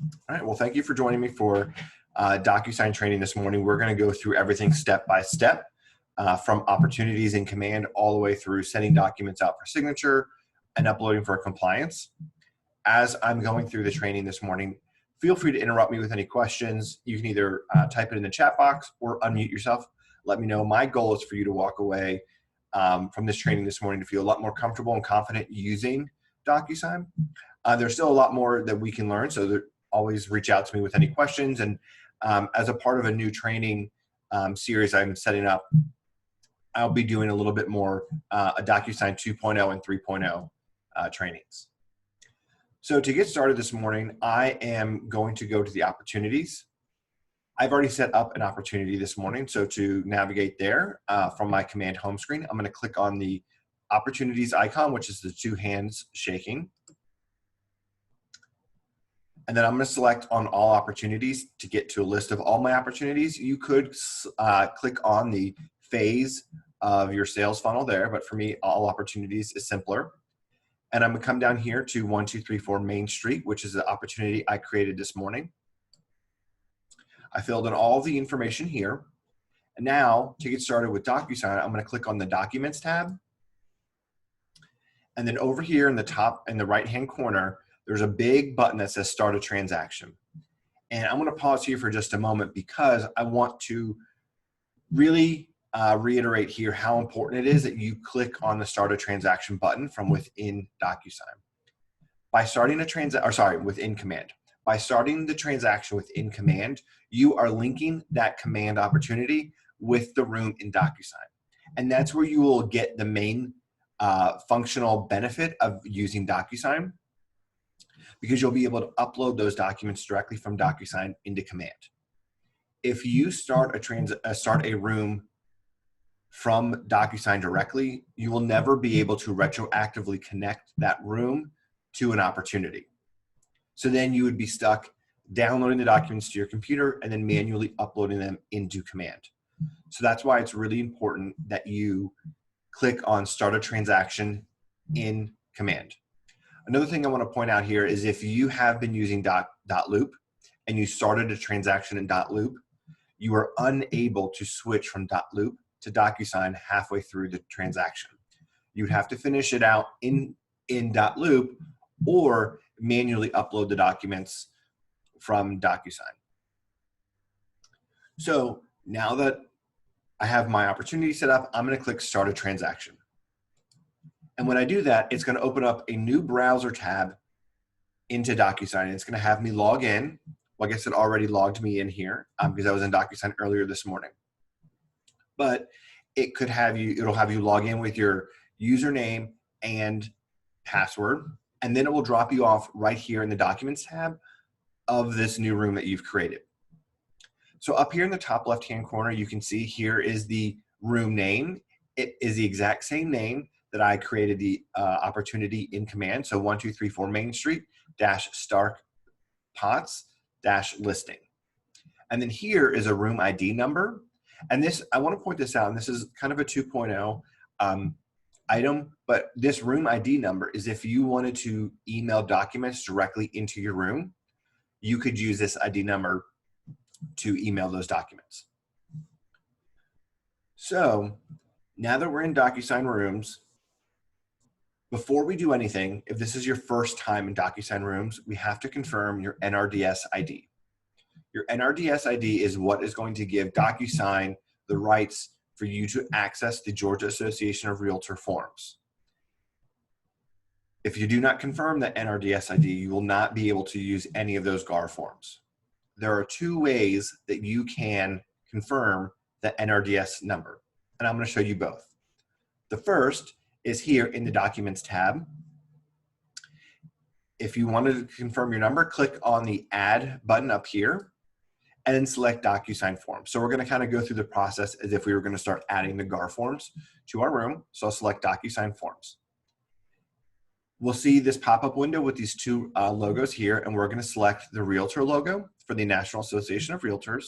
All right, well, thank you for joining me for DocuSign training this morning. We're going to go through everything step by step, from opportunities in Command all the way through sending documents out for signature and uploading for compliance. As I'm going through the training this morning, feel free to interrupt me with any questions. You can either type it in the chat box or unmute yourself. Let me know. My goal is for you to walk away from this training this morning to feel a lot more comfortable and confident using DocuSign. There's still a lot more that we can learn, so always reach out to me with any questions. And as a part of a new training series I'm setting up, I'll be doing a little bit more a DocuSign 2.0 and 3.0 trainings. So to get started this morning, I am going to go to the opportunities. I've already set up an opportunity this morning. So to navigate there from my Command home screen, I'm going to click on the opportunities icon, which is the two hands shaking. And then I'm going to select on all opportunities to get to a list of all my opportunities. You could click on the phase of your sales funnel there, but for me, all opportunities is simpler. And I'm going to come down here to 1234 Main Street, which is the opportunity I created this morning. I filled in all the information here. And now to get started with DocuSign, I'm going to click on the Documents tab. And then over here in the top in the right-hand corner, there's a big button that says Start a Transaction. And I'm going to pause here for just a moment because I want to really reiterate here how important it is that you click on the Start a Transaction button from within DocuSign. By starting a within Command. By starting the transaction within Command, you are linking that Command opportunity with the room in DocuSign. And that's where you will get the main functional benefit of using DocuSign, because you'll be able to upload those documents directly from DocuSign into Command. If you start a room from DocuSign directly, you will never be able to retroactively connect that room to an opportunity. So then you would be stuck downloading the documents to your computer and then manually uploading them into Command. So that's why it's really important that you click on Start a Transaction in Command. Another thing I want to point out here is if you have been using .loop and you started a transaction in .loop, you are unable to switch from .loop to DocuSign halfway through the transaction. You'd have to finish it out in .loop or manually upload the documents from DocuSign. So now that I have my opportunity set up, I'm going to click Start a Transaction. And when I do that, it's going to open up a new browser tab into DocuSign. And it's going to have me log in. Well, I guess it already logged me in here because I was in DocuSign earlier this morning. But it could have you, it'll have you log in with your username and password. And then it will drop you off right here in the Documents tab of this new room that you've created. So up here in the top left-hand corner, you can see here is the room name. It is the exact same name that I created the opportunity in Command. So 1234 Main Street Stark Potts listing. And then here is a room ID number. And this, I want to point this out, and this is kind of a 2.0 item, but this room ID number is if you wanted to email documents directly into your room, you could use this ID number to email those documents. So now that we're in DocuSign Rooms, before we do anything, if this is your first time in DocuSign Rooms, we have to confirm your NRDS ID. Your NRDS ID is what is going to give DocuSign the rights for you to access the Georgia Association of Realtor forms. If you do not confirm that NRDS ID, you will not be able to use any of those GAR forms. There are two ways that you can confirm the NRDS number, and I'm going to show you both. The first is here in the Documents tab. If you wanted to confirm your number, click on the Add button up here and then select DocuSign Forms. So we're going to kind of go through the process as if we were going to start adding the GAR forms to our room. So I'll select DocuSign Forms. We'll see this pop-up window with these two logos here, and we're going to select the Realtor logo for the National Association of Realtors.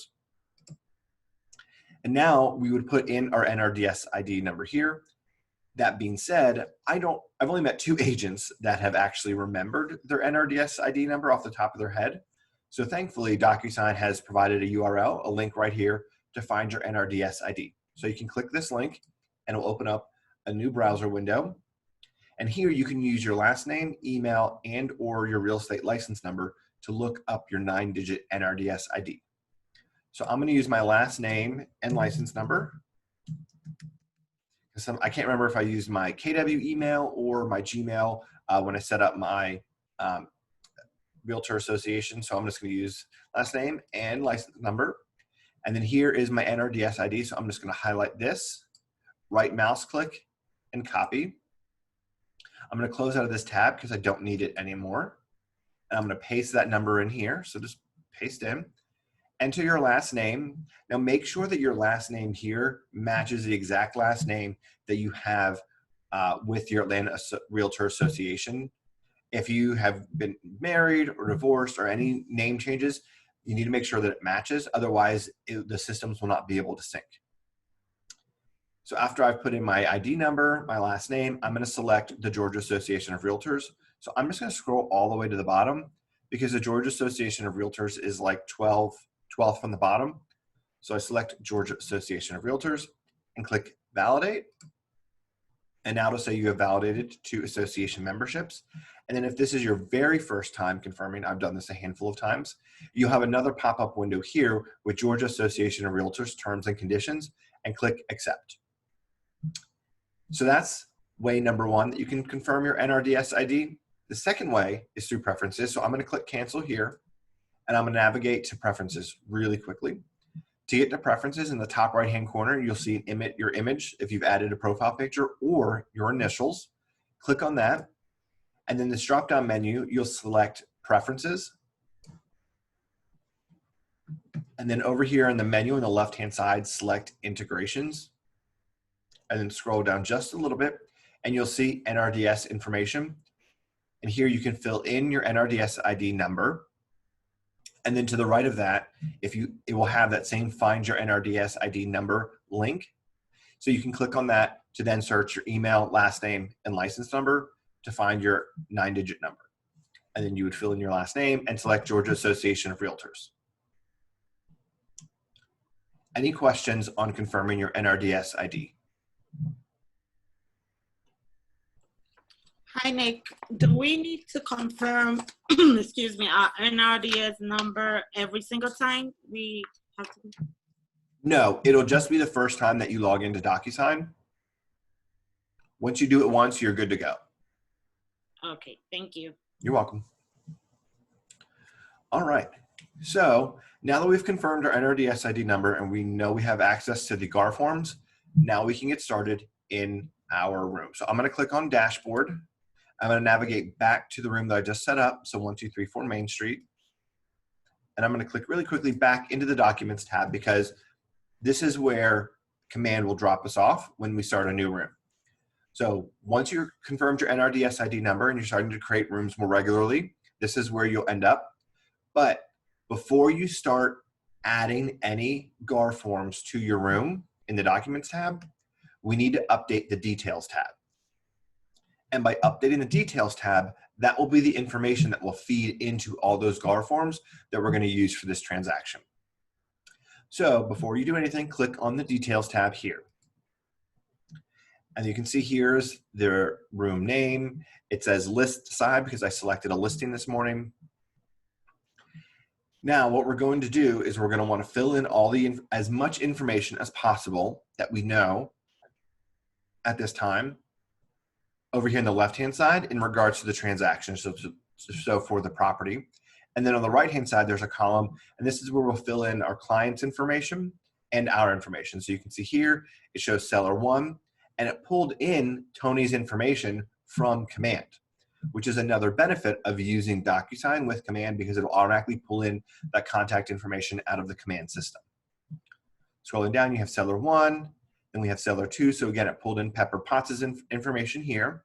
And now we would put in our NRDS ID number here. That being said, I've only met 2 agents that have actually remembered their NRDS ID number off the top of their head. So thankfully, DocuSign has provided a URL, a link right here to find your NRDS ID. So you can click this link and it will open up a new browser window. And here you can use your last name, email, and or your real estate license number to look up your 9-digit NRDS ID. So I'm going to use my last name and license number. I can't remember if I used my KW email or my Gmail when I set up my Realtor Association. So I'm just going to use last name and license number. And then here is my NRDS ID. So I'm just going to highlight this, right mouse click, and copy. I'm going to close out of this tab because I don't need it anymore. And I'm going to paste that number in here. So just paste in. Enter your last name. Now make sure that your last name here matches the exact last name that you have with your Atlanta Realtor Association. If you have been married or divorced or any name changes, you need to make sure that it matches. Otherwise, the systems will not be able to sync. So after I've put in my ID number, my last name, I'm going to select the Georgia Association of Realtors. So I'm just going to scroll all the way to the bottom because the Georgia Association of Realtors is like 12th from the bottom. So I select Georgia Association of Realtors and click validate. And now it'll say you have validated 2 association memberships. And then if this is your very first time confirming, I've done this a handful of times, you'll have another pop-up window here with Georgia Association of Realtors terms and conditions, and click accept. So that's way number 1 that you can confirm your NRDS ID. The second way is through preferences. So I'm going to click cancel here, and I'm going to navigate to preferences really quickly. To get to preferences, in the top right-hand corner, you'll see your image if you've added a profile picture or your initials. Click on that. And then this drop-down menu, you'll select preferences. And then over here in the menu on the left-hand side, select integrations. And then scroll down just a little bit, and you'll see NRDS information. And here you can fill in your NRDS ID number. And then to the right of that, it will have that same find your NRDS ID number link. So you can click on that to then search your email, last name, and license number to find your 9-digit number. And then you would fill in your last name and select Georgia Association of Realtors. Any questions on confirming your NRDS ID? Hi, Nick. Do we need to confirm, excuse me, our NRDS number every single time we have to? No, it'll just be the first time that you log into DocuSign. Once you do it once, you're good to go. Okay, thank you. You're welcome. All right. So now that we've confirmed our NRDS ID number and we know we have access to the GAR forms, now we can get started in our room. So I'm going to click on Dashboard. I'm going to navigate back to the room that I just set up. So 1234 Main Street. And I'm going to click really quickly back into the Documents tab because this is where Command will drop us off when we start a new room. So once you've confirmed your NRDS ID number and you're starting to create rooms more regularly, this is where you'll end up. But before you start adding any GAR forms to your room in the Documents tab, we need to update the Details tab. And by updating the Details tab, that will be the information that will feed into all those GAR forms that we're going to use for this transaction. So before you do anything, click on the Details tab here. And you can see here's their room name. It says list side because I selected a listing this morning. Now what we're going to do is we're going to want to fill in as much information as possible that we know at this time over here on the left-hand side in regards to the transaction, so for the property. And then on the right-hand side, there's a column, and this is where we'll fill in our client's information and our information. So you can see here, it shows seller 1, and it pulled in Tony's information from Command, which is another benefit of using DocuSign with Command because it'll automatically pull in that contact information out of the Command system. Scrolling down, you have seller 1, then we have seller 2. So again, it pulled in Pepper Potts' information here.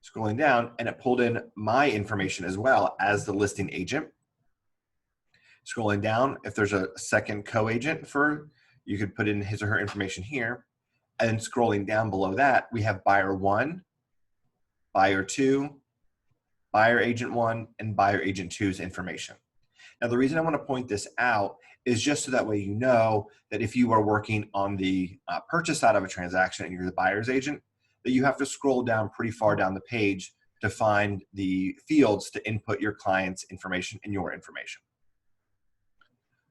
Scrolling down, and it pulled in my information as well as the listing agent. Scrolling down, if there's a second co-agent you could put in his or her information here. And then scrolling down below that, we have buyer 1, buyer 2, buyer agent 1, and buyer agent 2's information. Now, the reason I want to point this out is just so that way you know that if you are working on the purchase side of a transaction and you're the buyer's agent, that you have to scroll down pretty far down the page to find the fields to input your client's information and your information.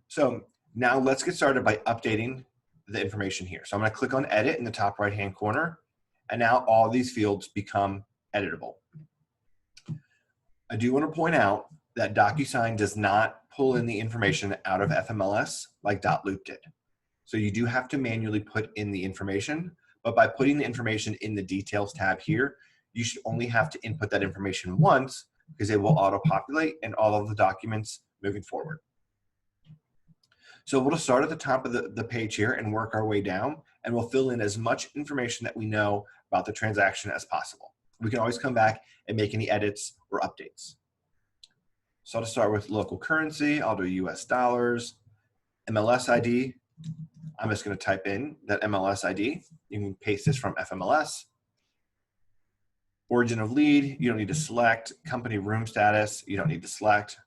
So now let's get started by updating the information here. So I'm going to click on edit in the top right hand corner, and now all these fields become editable. I do want to point out that DocuSign does not pull in the information out of FMLS like .loop did. So you do have to manually put in the information, but by putting the information in the details tab here, you should only have to input that information once because it will auto-populate in all of the documents moving forward. So we'll just start at the top of the page here and work our way down, and we'll fill in as much information that we know about the transaction as possible. We can always come back and make any edits or updates. So I'll just start with local currency. I'll do US dollars. MLS ID, I'm just going to type in that MLS ID. You can paste this from FMLS. Origin of lead, you don't need to select. Company room status, you don't need to select.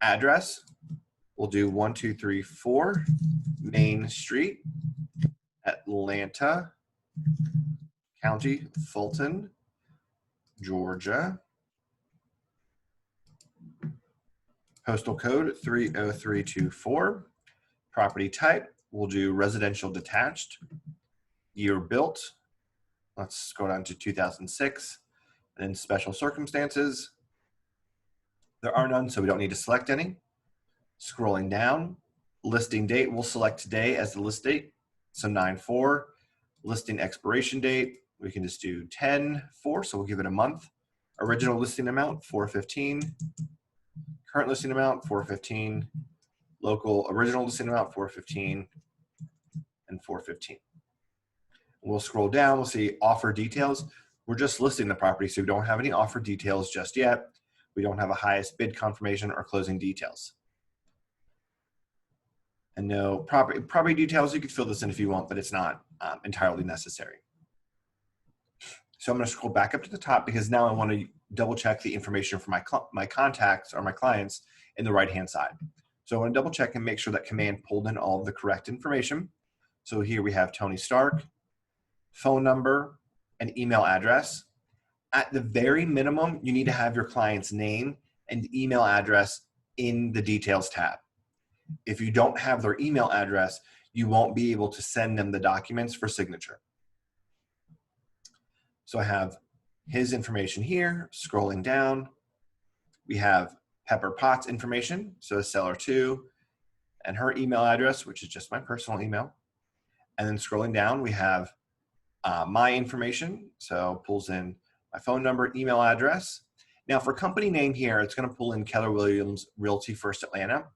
Address, we'll do 1234 Main Street, Atlanta, County, Fulton, Georgia. Postal code 30324. Property type, we'll do residential detached. Year built, let's go down to 2006. And then special circumstances, there are none, so we don't need to select any. Scrolling down, listing date, we'll select today as the list date, so 9/4. Listing expiration date, we can just do 10/4, so we'll give it a month. Original listing amount, $415. Current listing amount, $415. Local original listing amount, $415 and $415. We'll scroll down, we'll see offer details. We're just listing the property, so we don't have any offer details just yet. We don't have a highest bid confirmation or closing details. And no property details, you could fill this in if you want, but it's not entirely necessary. So I'm going to scroll back up to the top because now I want to double check the information for my contacts or my clients in the right-hand side. So I want to double check and make sure that command pulled in all of the correct information. So here we have Tony Stark, phone number, and email address. At the very minimum, you need to have your client's name and email address in the details tab. If you don't have their email address, you won't be able to send them the documents for signature. So I have his information here, scrolling down. We have Pepper Potts information, so seller 2, and her email address, which is just my personal email. And then scrolling down, we have my information, so pulls in my phone number, email address. Now for company name here, it's going to pull in Keller Williams Realty First Atlanta.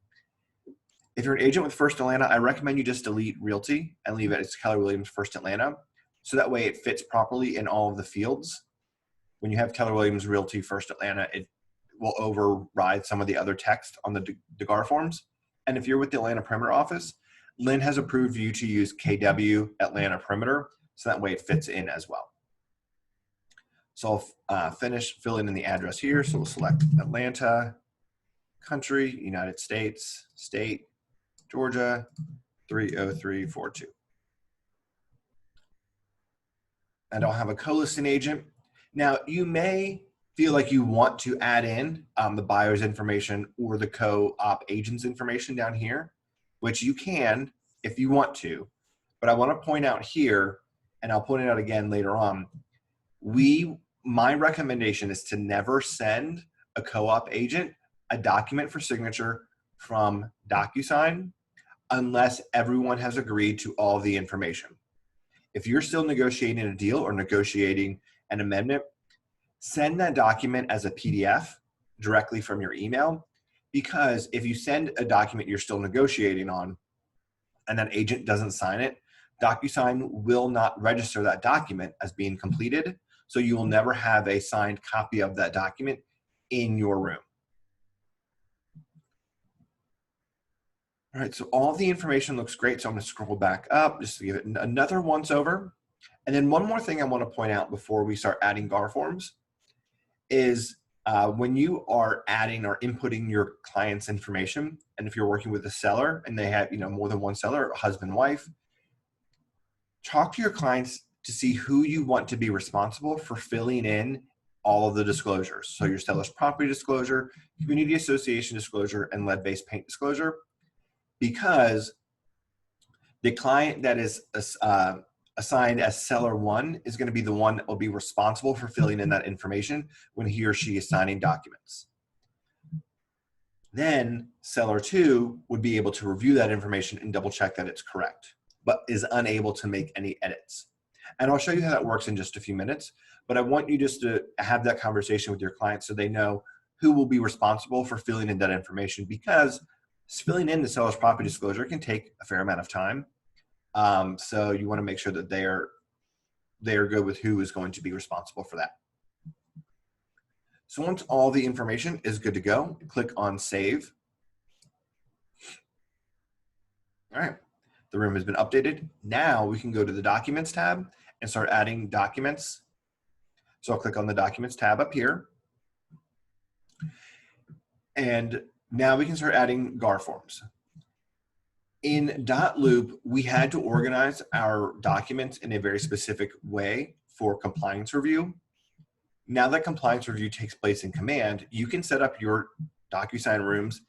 If you're an agent with First Atlanta, I recommend you just delete Realty and leave it as Keller Williams First Atlanta. So that way it fits properly in all of the fields. When you have Keller Williams Realty First Atlanta, it will override some of the other text on the DeGar forms. And if you're with the Atlanta Perimeter office, Lynn has approved you to use KW Atlanta Perimeter, so that way it fits in as well. So I'll finish filling in the address here. So we'll select Atlanta, country, United States, state, Georgia, 30342. And I'll have a co-listing agent. Now you may feel like you want to add in the buyer's information or the co-op agent's information down here, which you can if you want to. But I want to point out here, and I'll point it out again later on, my recommendation is to never send a co-op agent a document for signature from DocuSign unless everyone has agreed to all the information. If you're still negotiating a deal or negotiating an amendment, send that document as a PDF directly from your email, because if you send a document you're still negotiating on and that agent doesn't sign it, DocuSign will not register that document as being completed, so you will never have a signed copy of that document in your room. All right, so all the information looks great, so I'm going to scroll back up just to give it another once over. And then one more thing I want to point out before we start adding GAR forms is when you are adding or inputting your client's information, and if you're working with a seller and they have, more than one seller, husband, wife, talk to your clients to see who you want to be responsible for filling in all of the disclosures. So your seller's property disclosure, community association disclosure, and lead-based paint disclosure, because the client that is assigned as seller one is going to be the one that will be responsible for filling in that information when he or she is signing documents. Then seller two would be able to review that information and double check that it's correct, but is unable to make any edits. And I'll show you how that works in just a few minutes, but I want you just to have that conversation with your client so they know who will be responsible for filling in that information, because filling in the seller's property disclosure can take a fair amount of time. So you want to make sure that they are good with who is going to be responsible for that. So once all the information is good to go, click on Save. All right, the room has been updated. Now we can go to the Documents tab and start adding documents. So I'll click on the Documents tab up here. And now we can start adding GAR forms. In .loop, we had to organize our documents in a very specific way for compliance review. Now that compliance review takes place in Command, you can set up your DocuSign rooms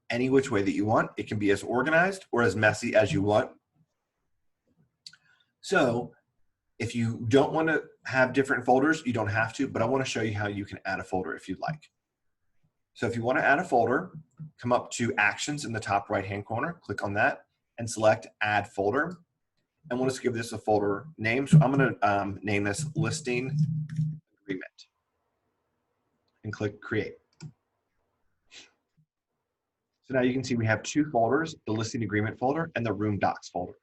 any which way that you want. It can be as organized or as messy as you want. So if you don't want to have different folders, you don't have to, but I want to show you how you can add a folder if you'd like. So if you want to add a folder, come up to Actions in the top right-hand corner, click on that, and select Add Folder. And we'll just give this a folder name. So I'm going to name this Listing Agreement and click Create. So now you can see we have two folders, the Listing Agreement folder and the Room Docs folder.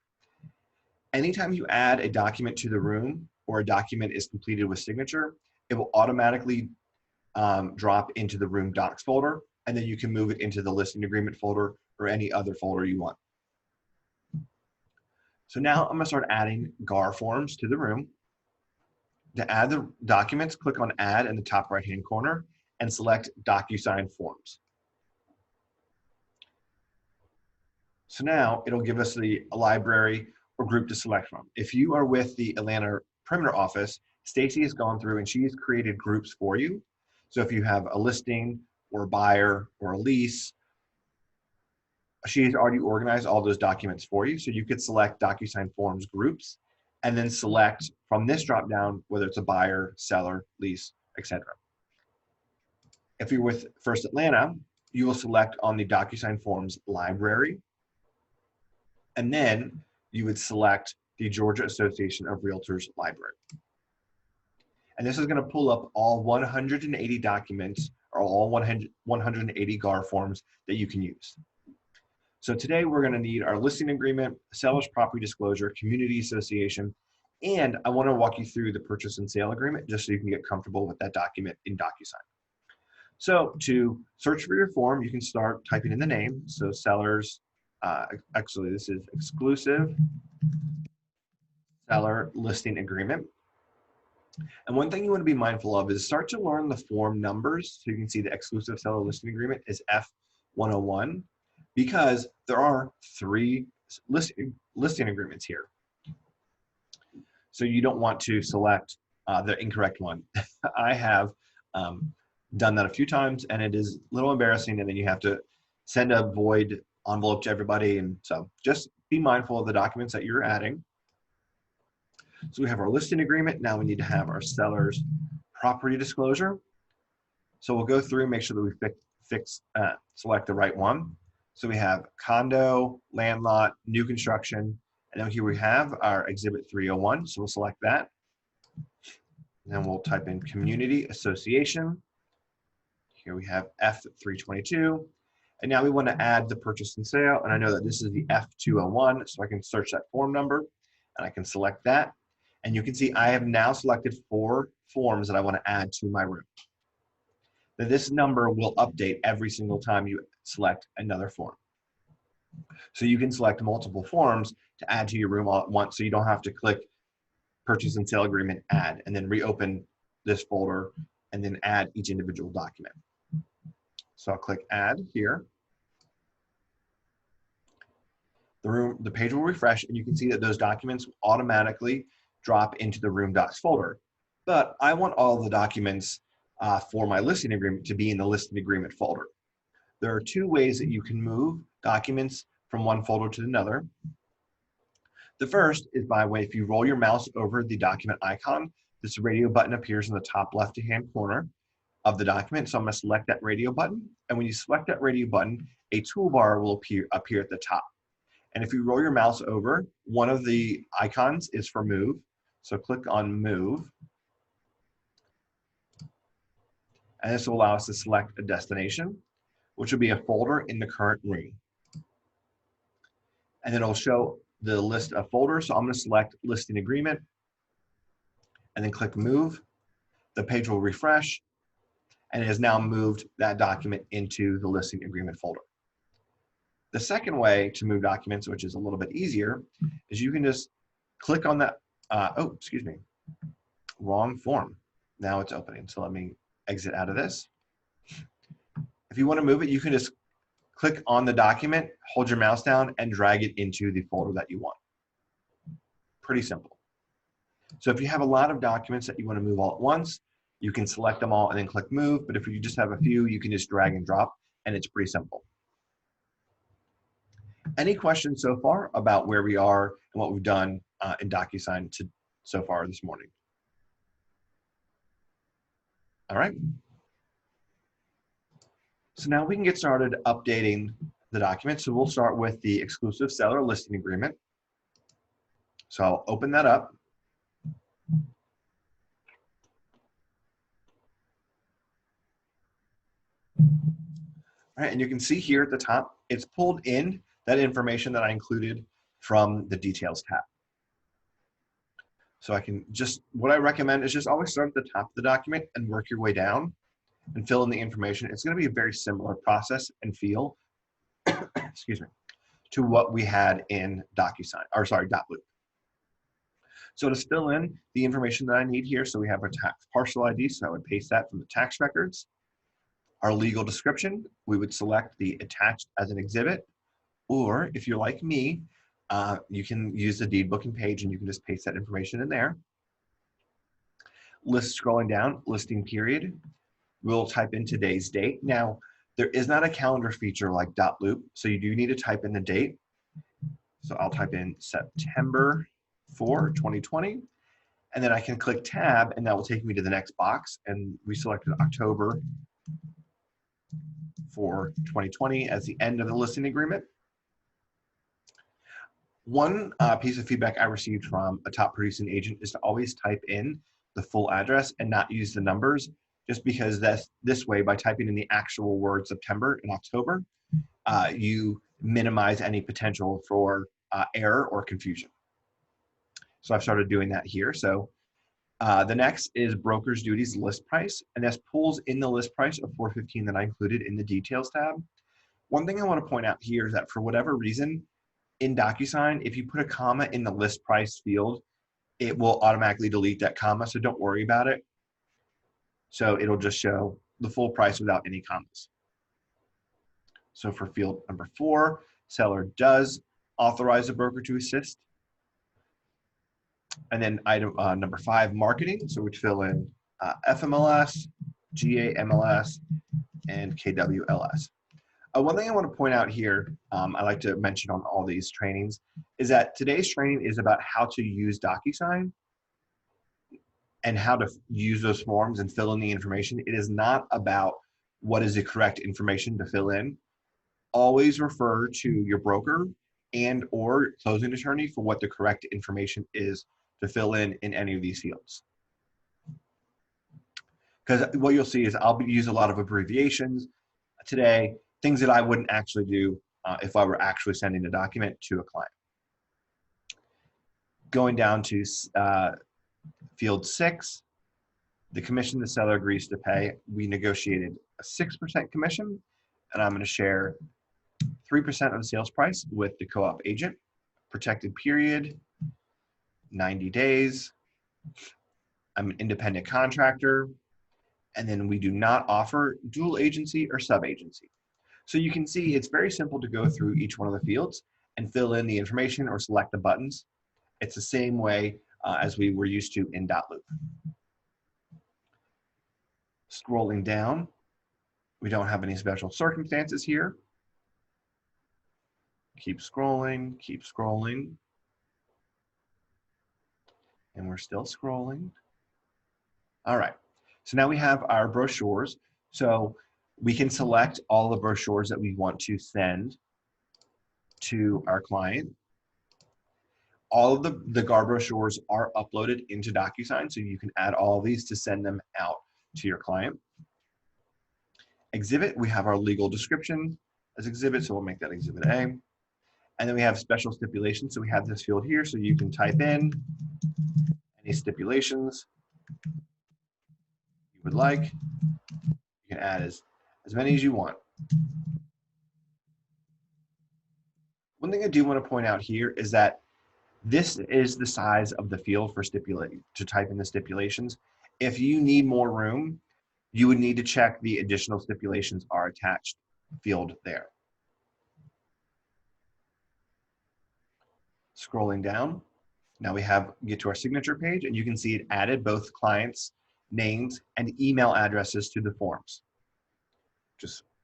Anytime you add a document to the room or a document is completed with signature, it will automatically drop into the Room Docs folder, and then you can move it into the Listing Agreement folder or any other folder you want. So now I'm going to start adding GAR forms to the room. To add the documents, click on Add in the top right-hand corner and select DocuSign Forms. So now it'll give us a library or group to select from. If you are with the Atlanta Perimeter office, Stacy has gone through and she's created groups for you. So if you have a listing or a buyer or a lease, she's already organized all those documents for you. So you could select DocuSign Forms groups and then select from this drop down whether it's a buyer, seller, lease, etc. If you're with First Atlanta, you will select on the DocuSign Forms library, and then you would select the Georgia Association of Realtors library. And this is going to pull up all 180 documents or all 180 GAR forms that you can use. So today we're going to need our listing agreement, seller's property disclosure, community association, and I want to walk you through the purchase and sale agreement just so you can get comfortable with that document in DocuSign. So to search for your form, you can start typing in the name. So sellers, actually this is exclusive seller listing agreement. And one thing you want to be mindful of is start to learn the form numbers. So you can see the exclusive seller listing agreement is F101 because there are 3 listing agreements here. So you don't want to select the incorrect one. I have done that a few times and it is a little embarrassing, and then you have to send a void envelope to everybody. And so just be mindful of the documents that you're adding. So we have our listing agreement. Now we need to have our seller's property disclosure. So we'll go through and make sure that we select the right one. So we have condo, land lot, new construction, and then here we have our exhibit 301. So we'll select that. And then we'll type in community association. Here we have F322. And now we want to add the purchase and sale. And I know that this is the F201, so I can search that form number and I can select that. And you can see I have now selected 4 forms that I want to add to my room. Now this number will update every single time you select another form. So you can select multiple forms to add to your room all at once, so you don't have to click purchase and sale agreement, add, and then reopen this folder and then add each individual document. So I'll click add here. The page will refresh, and you can see that those documents automatically drop into the room docs folder. But I want all the documents for my listing agreement to be in the listing agreement folder. There are two ways that you can move documents from one folder to another. The first is by way, if you roll your mouse over the document icon, this radio button appears in the top left-hand corner of the document. So I'm going to select that radio button. And when you select that radio button, a toolbar will appear at the top. And if you roll your mouse over, one of the icons is for move. So click on move. And this will allow us to select a destination, which will be a folder in the current room. And then it'll show the list of folders. So I'm going to select listing agreement and then click move. The page will refresh, and it has now moved that document into the listing agreement folder. The second way to move documents, which is a little bit easier, is you can just click on that. Oh, excuse me, wrong form. Now it's opening. So let me exit out of this. If you want to move it, you can just click on the document, hold your mouse down, and drag it into the folder that you want. Pretty simple. So if you have a lot of documents that you want to move all at once, you can select them all and then click move. But if you just have a few, you can just drag and drop, and it's pretty simple. Any questions so far about where we are and what we've done in DocuSign so far this morning? All right. So now we can get started updating the document. So we'll start with the exclusive seller listing agreement. So I'll open that up. All right, and you can see here at the top, it's pulled in that information that I included from the details tab. So I can what I recommend is just always start at the top of the document and work your way down and fill in the information. It's going to be a very similar process and feel, excuse me, to what we had in DocuSign, or sorry, Dotloop. So to fill in the information that I need here, so we have our tax parcel ID, so I would paste that from the tax records. Our legal description, we would select the attached as an exhibit, or if you're like me, you can use the deed booking page and you can just paste that information in there. Scrolling down, listing period, we'll type in today's date. Now, there is not a calendar feature like Dotloop, so you do need to type in the date. So I'll type in September 4, 2020, and then I can click tab, and that will take me to the next box, and we selected October for 2020 as the end of the listing agreement. One piece of feedback I received from a top producing agent is to always type in the full address and not use the numbers, just because this way, by typing in the actual word September and October, you minimize any potential for error or confusion. So I've started doing that here. So the next is broker's duties list price, and this pulls in the list price of $415 that I included in the details tab. One thing I want to point out here is that for whatever reason, in DocuSign, if you put a comma in the list price field, it will automatically delete that comma, so don't worry about it. So it'll just show the full price without any commas. So for field number 4, seller does authorize a broker to assist. And then item number 5, marketing. So we'd fill in FMLS, GAMLS, and KWLS. One thing I want to point out here, I like to mention on all these trainings, is that today's training is about how to use DocuSign and how to use those forms and fill in the information. It is not about what is the correct information to fill in. Always refer to your broker and or closing attorney for what the correct information is to fill in any of these fields. Because what you'll see is I'll use a lot of abbreviations today, things that I wouldn't actually do if I were actually sending a document to a client. Going down to field 6, the commission the seller agrees to pay. We negotiated a 6% commission, and I'm going to share 3% of the sales price with the co-op agent. Protected period, 90 days. I'm an independent contractor, And then we do not offer dual agency or sub-agency. So you can see it's very simple to go through each one of the fields and fill in the information or select the buttons. It's the same way as we were used to in .loop. Scrolling down, we don't have any special circumstances here. Keep scrolling, and we're still scrolling. All right, so now we have our brochures. So we can select all the brochures that we want to send to our client. All of the GAR brochures are uploaded into DocuSign, so you can add all of these to send them out to your client. Exhibit, we have our legal description as exhibit, so we'll make that exhibit A. And then we have special stipulations, so we have this field here, so you can type in any stipulations you would like. You can add as many as you want. One thing I do want to point out here is that this is the size of the field for to type in the stipulations. If you need more room, you would need to check the additional stipulations are attached field there. Scrolling down, now we get to our signature page, and you can see it added both clients' names and email addresses to the forms,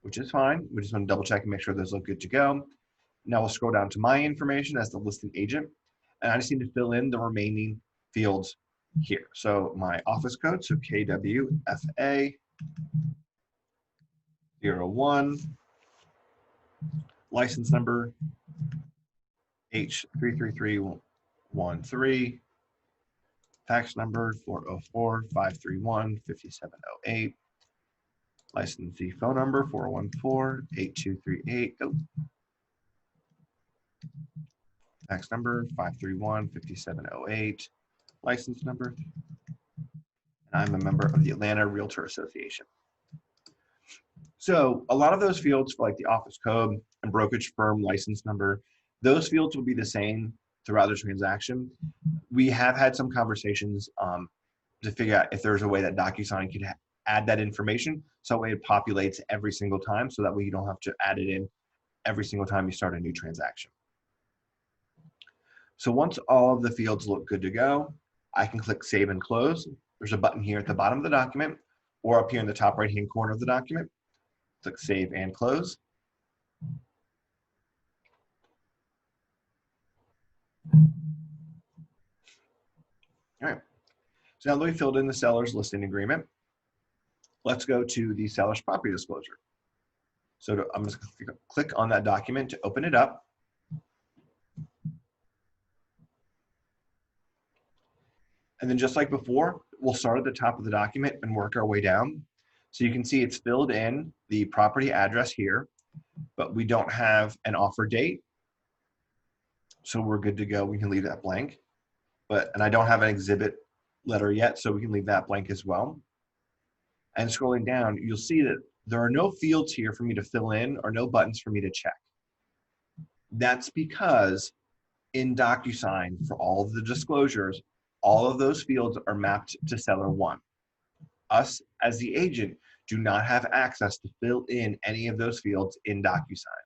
which is fine. We just want to double check and make sure those look good to go. Now we'll scroll down to my information as the listing agent, and I just need to fill in the remaining fields here. So my office code, so KWFA 01, license number H33313, fax number 404-531-5708, licensee phone number 414-8238, fax number 531-5708, license number, and I'm a member of the Atlanta Realtor Association. So a lot of those fields for like the office code and brokerage firm license number, those fields will be the same throughout the transaction. We have had some conversations to figure out if there's a way that DocuSign could add that information so that way it populates every single time, so that way you don't have to add it in every single time you start a new transaction. So once all of the fields look good to go, I can click Save and Close. There's a button here at the bottom of the document or up here in the top right-hand corner of the document. Click Save and Close. All right, so now that we filled in the seller's listing agreement, let's go to the seller's property disclosure. So I'm just going to click on that document to open it up. And then just like before, we'll start at the top of the document and work our way down. So you can see it's filled in the property address here, but we don't have an offer date. So we're good to go. We can leave that blank. And I don't have an exhibit letter yet, so we can leave that blank as well. And scrolling down, you'll see that there are no fields here for me to fill in or no buttons for me to check. That's because in DocuSign, for all of the disclosures, all of those fields are mapped to seller one. Us, as the agent, do not have access to fill in any of those fields in DocuSign.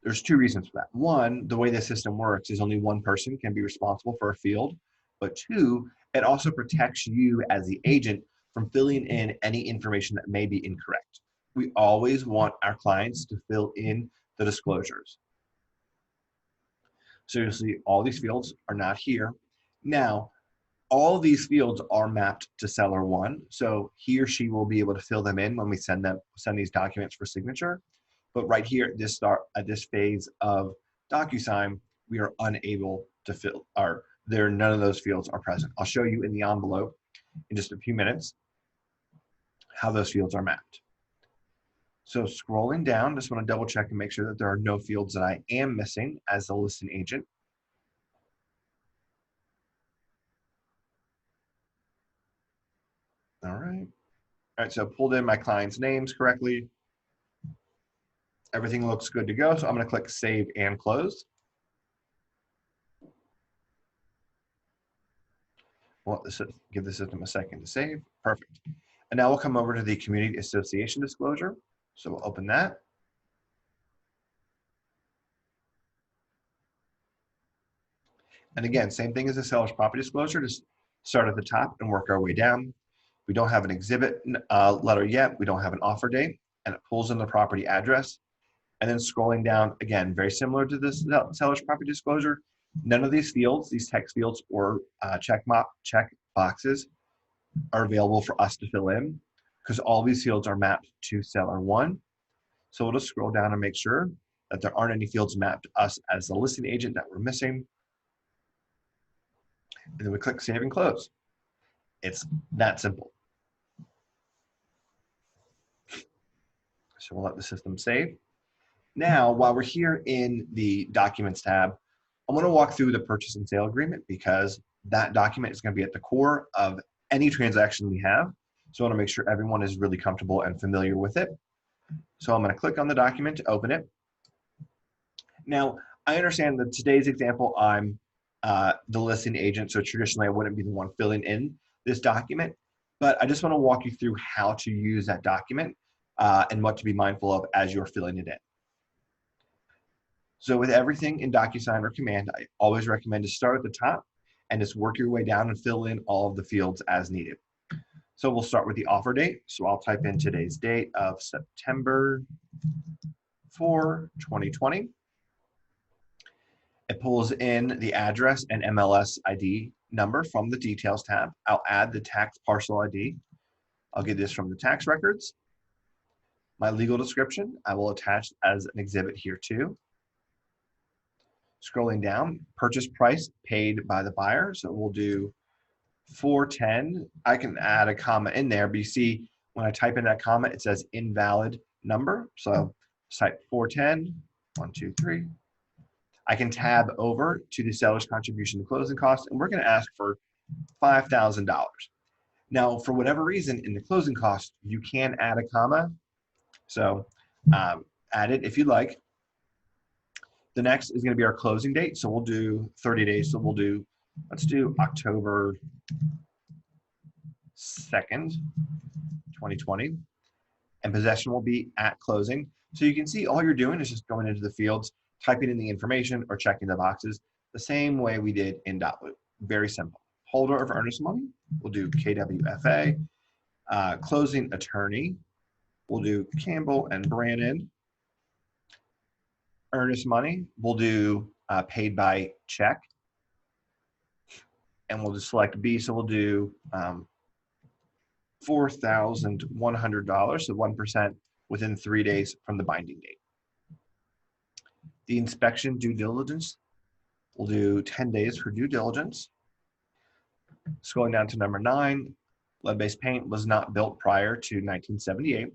There's two reasons for that. One, the way the system works is only one person can be responsible for a field, but two, it also protects you as the agent from filling in any information that may be incorrect. We always want our clients to fill in the disclosures. So you'll see all these fields are not here. Now, all these fields are mapped to seller one, so he or she will be able to fill them in when we send these documents for signature. But right here at this phase of DocuSign, we are unable to fill, none of those fields are present. I'll show you in the envelope in just a few minutes how those fields are mapped. So scrolling down, just want to double check and make sure that there are no fields that I am missing as the listing agent. All right, so I pulled in my client's names correctly. Everything looks good to go, so I'm going to click Save and Close. Well, give the system a second to save. Perfect. And now we'll come over to the community association disclosure. So we'll open that. And again, same thing as the seller's property disclosure, just start at the top and work our way down. We don't have an exhibit letter yet. We don't have an offer date, and it pulls in the property address. And then scrolling down, again, very similar to this seller's property disclosure, none of these fields, these text fields or check boxes are available for us to fill in because all these fields are mapped to seller one. So we'll just scroll down and make sure that there aren't any fields mapped to us as the listing agent that we're missing. And then we click Save and Close. It's that simple. So we'll let the system save. Now, while we're here in the Documents tab, I'm going to walk through the purchase and sale agreement because that document is going to be at the core of any transaction we have. So I want to make sure everyone is really comfortable and familiar with it. So I'm going to click on the document to open it. Now, I understand that today's example, I'm the listing agent, so traditionally I wouldn't be the one filling in this document, but I just want to walk you through how to use that document and what to be mindful of as you're filling it in. So with everything in DocuSign or Command, I always recommend to start at the top and just work your way down and fill in all of the fields as needed. So we'll start with the offer date. So I'll type in today's date of September 4, 2020. It pulls in the address and MLS ID number from the Details tab. I'll add the tax parcel ID. I'll get this from the tax records. My legal description, I will attach as an exhibit here too. Scrolling down, purchase price paid by the buyer. So we'll do 410. I can add a comma in there, but you see when I type in that comma, it says invalid number. So type 410, 1, 2, 3. I can tab over to the seller's contribution to closing costs, and we're going to ask for $5,000. Now, for whatever reason, in the closing cost, you can add a comma. So add it if you'd like. The next is going to be our closing date. So we'll do 30 days. So let's do October 2nd, 2020. And possession will be at closing. So you can see all you're doing is just going into the fields, typing in the information or checking the boxes the same way we did in .loop. Very simple. Holder of earnest money, we'll do KWFA. Closing attorney, we'll do Campbell and Brannon. Earnest money, we'll do paid by check. And we'll just select B, so we'll do $4,100, so 1% within 3 days from the binding date. The inspection due diligence, we'll do 10 days for due diligence. Scrolling down to number 9, lead-based paint was not built prior to 1978.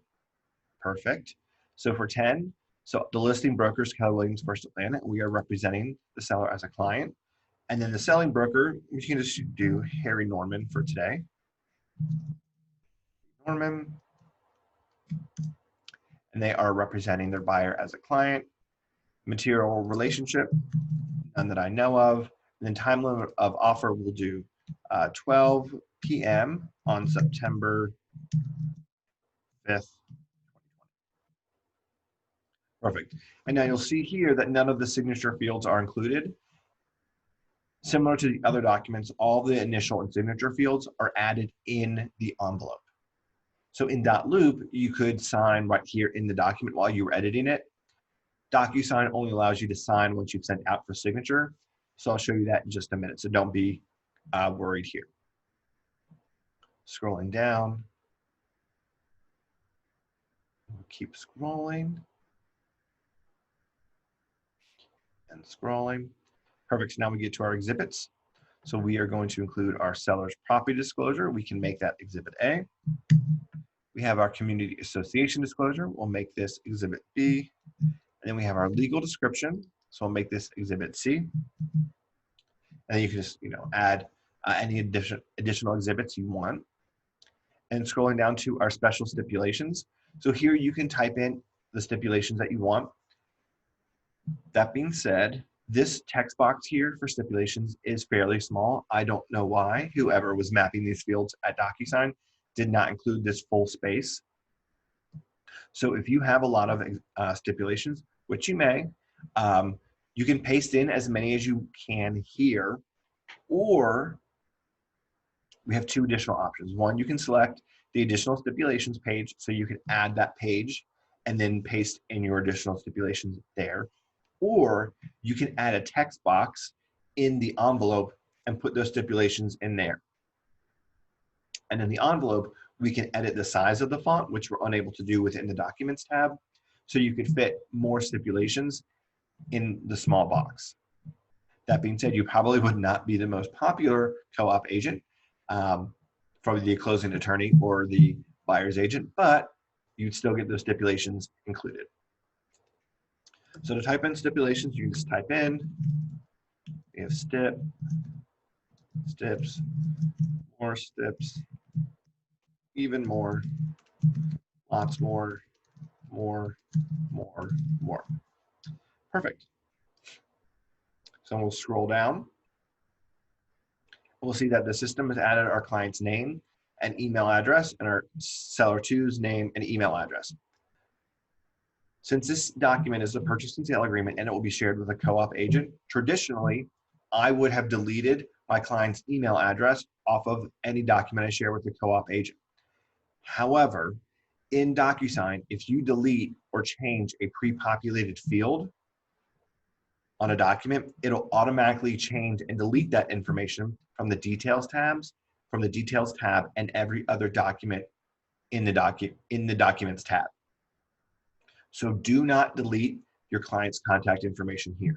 Perfect. So for 10, so the listing broker is Keller Williams First Atlantic. We are representing the seller as a client. And then the selling broker, we can just do Harry Norman for today. Norman. And they are representing their buyer as a client. Material relationship, none that I know of. And then time limit of offer, we'll do 12 p.m. on September 5th. Perfect. And now you'll see here that none of the signature fields are included. Similar to the other documents, all the initial and signature fields are added in the envelope. So in .loop, you could sign right here in the document while you were editing it. DocuSign only allows you to sign once you've sent out for signature. So I'll show you that in just a minute. So don't be worried here. Scrolling down. We'll keep scrolling. And scrolling. Perfect. So now we get to our exhibits. So we are going to include our seller's property disclosure. We can make that exhibit A. We have our community association disclosure. We'll make this exhibit B. And then we have our legal description. So we'll make this exhibit C. And then you can just, add any additional exhibits you want. And scrolling down to our special stipulations. So here you can type in the stipulations that you want. That being said, this text box here for stipulations is fairly small. I don't know why whoever was mapping these fields at DocuSign did not include this full space. So if you have a lot of stipulations, which you may, you can paste in as many as you can here, or we have two additional options. One, you can select the additional stipulations page, so you can add that page and then paste in your additional stipulations there. Or you can add a text box in the envelope and put those stipulations in there. And in the envelope, we can edit the size of the font, which we're unable to do within the Documents tab. So you could fit more stipulations in the small box. That being said, you probably would not be the most popular co-op agent, probably the closing attorney or the buyer's agent, but you'd still get those stipulations included. So to type in stipulations, you can just type in, we have stips, more stips, even more, lots more, more. Perfect. So we'll scroll down. We'll see that the system has added our client's name and email address and our seller two's name and email address. Since this document is a purchase and sale agreement and it will be shared with a co-op agent, traditionally, I would have deleted my client's email address off of any document I share with the co-op agent. However, in DocuSign, if you delete or change a pre-populated field on a document, it'll automatically change and delete that information from the details tabs, from the details tab, and every other document in the documents tab. So do not delete your client's contact information here.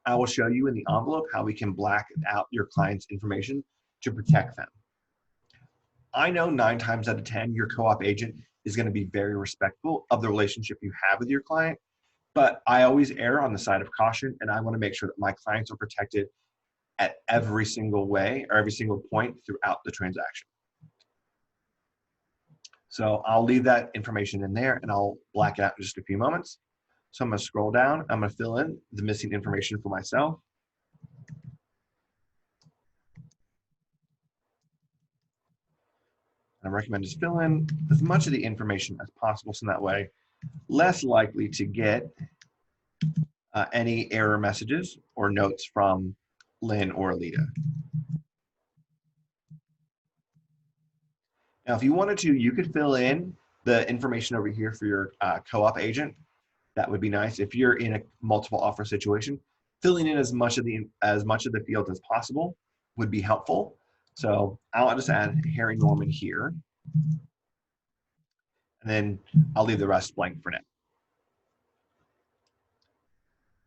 I will show you in the envelope how we can black out your client's information to protect them. I know 9 times out of 10, your co-op agent is going to be very respectful of the relationship you have with your client, but I always err on the side of caution, and I want to make sure that my clients are protected at every single way or every single point throughout the transaction. So I'll leave that information in there and I'll black it out in just a few moments. So I'm going to scroll down. I'm going to fill in the missing information for myself. I recommend just fill in as much of the information as possible, so that way less likely to get any error messages or notes from Lynn or Alita. Now, if you wanted to, you could fill in the information over here for your co-op agent. That would be nice. If you're in a multiple offer situation, filling in as much of the field as possible would be helpful. So I'll just add Harry Norman here, and then I'll leave the rest blank for now.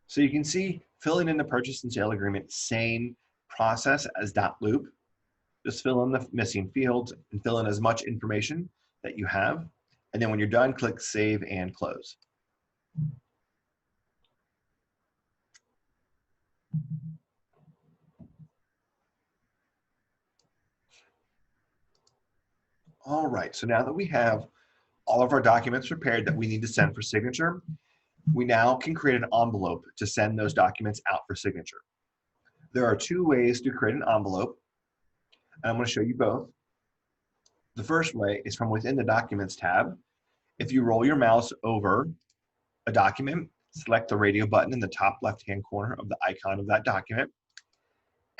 So you can see filling in the purchase and sale agreement, same process as .loop. Just fill in the missing fields and fill in as much information that you have. And then when you're done, click Save and Close. All right, so now that we have all of our documents prepared that we need to send for signature, we now can create an envelope to send those documents out for signature. There are 2 ways to create an envelope, and I'm going to show you both. The first way is from within the Documents tab. If you roll your mouse over a document, select the radio button in the top left-hand corner of the icon of that document,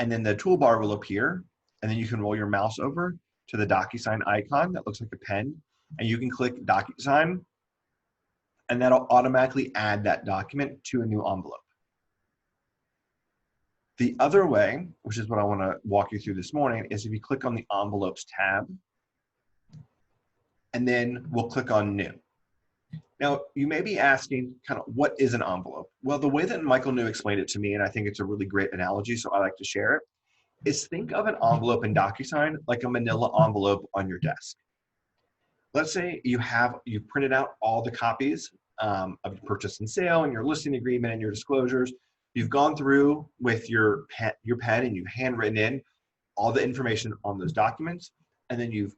and then the toolbar will appear, and then you can roll your mouse over to the DocuSign icon that looks like a pen, and you can click DocuSign, and that'll automatically add that document to a new envelope. The other way, which is what I want to walk you through this morning, is if you click on the Envelopes tab, and then we'll click on New. Now, you may be asking, kind of, what is an envelope? Well, the way that Michael New explained it to me, and I think it's a really great analogy, so I like to share it, is think of an envelope in DocuSign like a manila envelope on your desk. Let's say you printed out all the copies of your purchase and sale and your listing agreement and your disclosures. You've gone through with your pen and you've handwritten in all the information on those documents, and then you've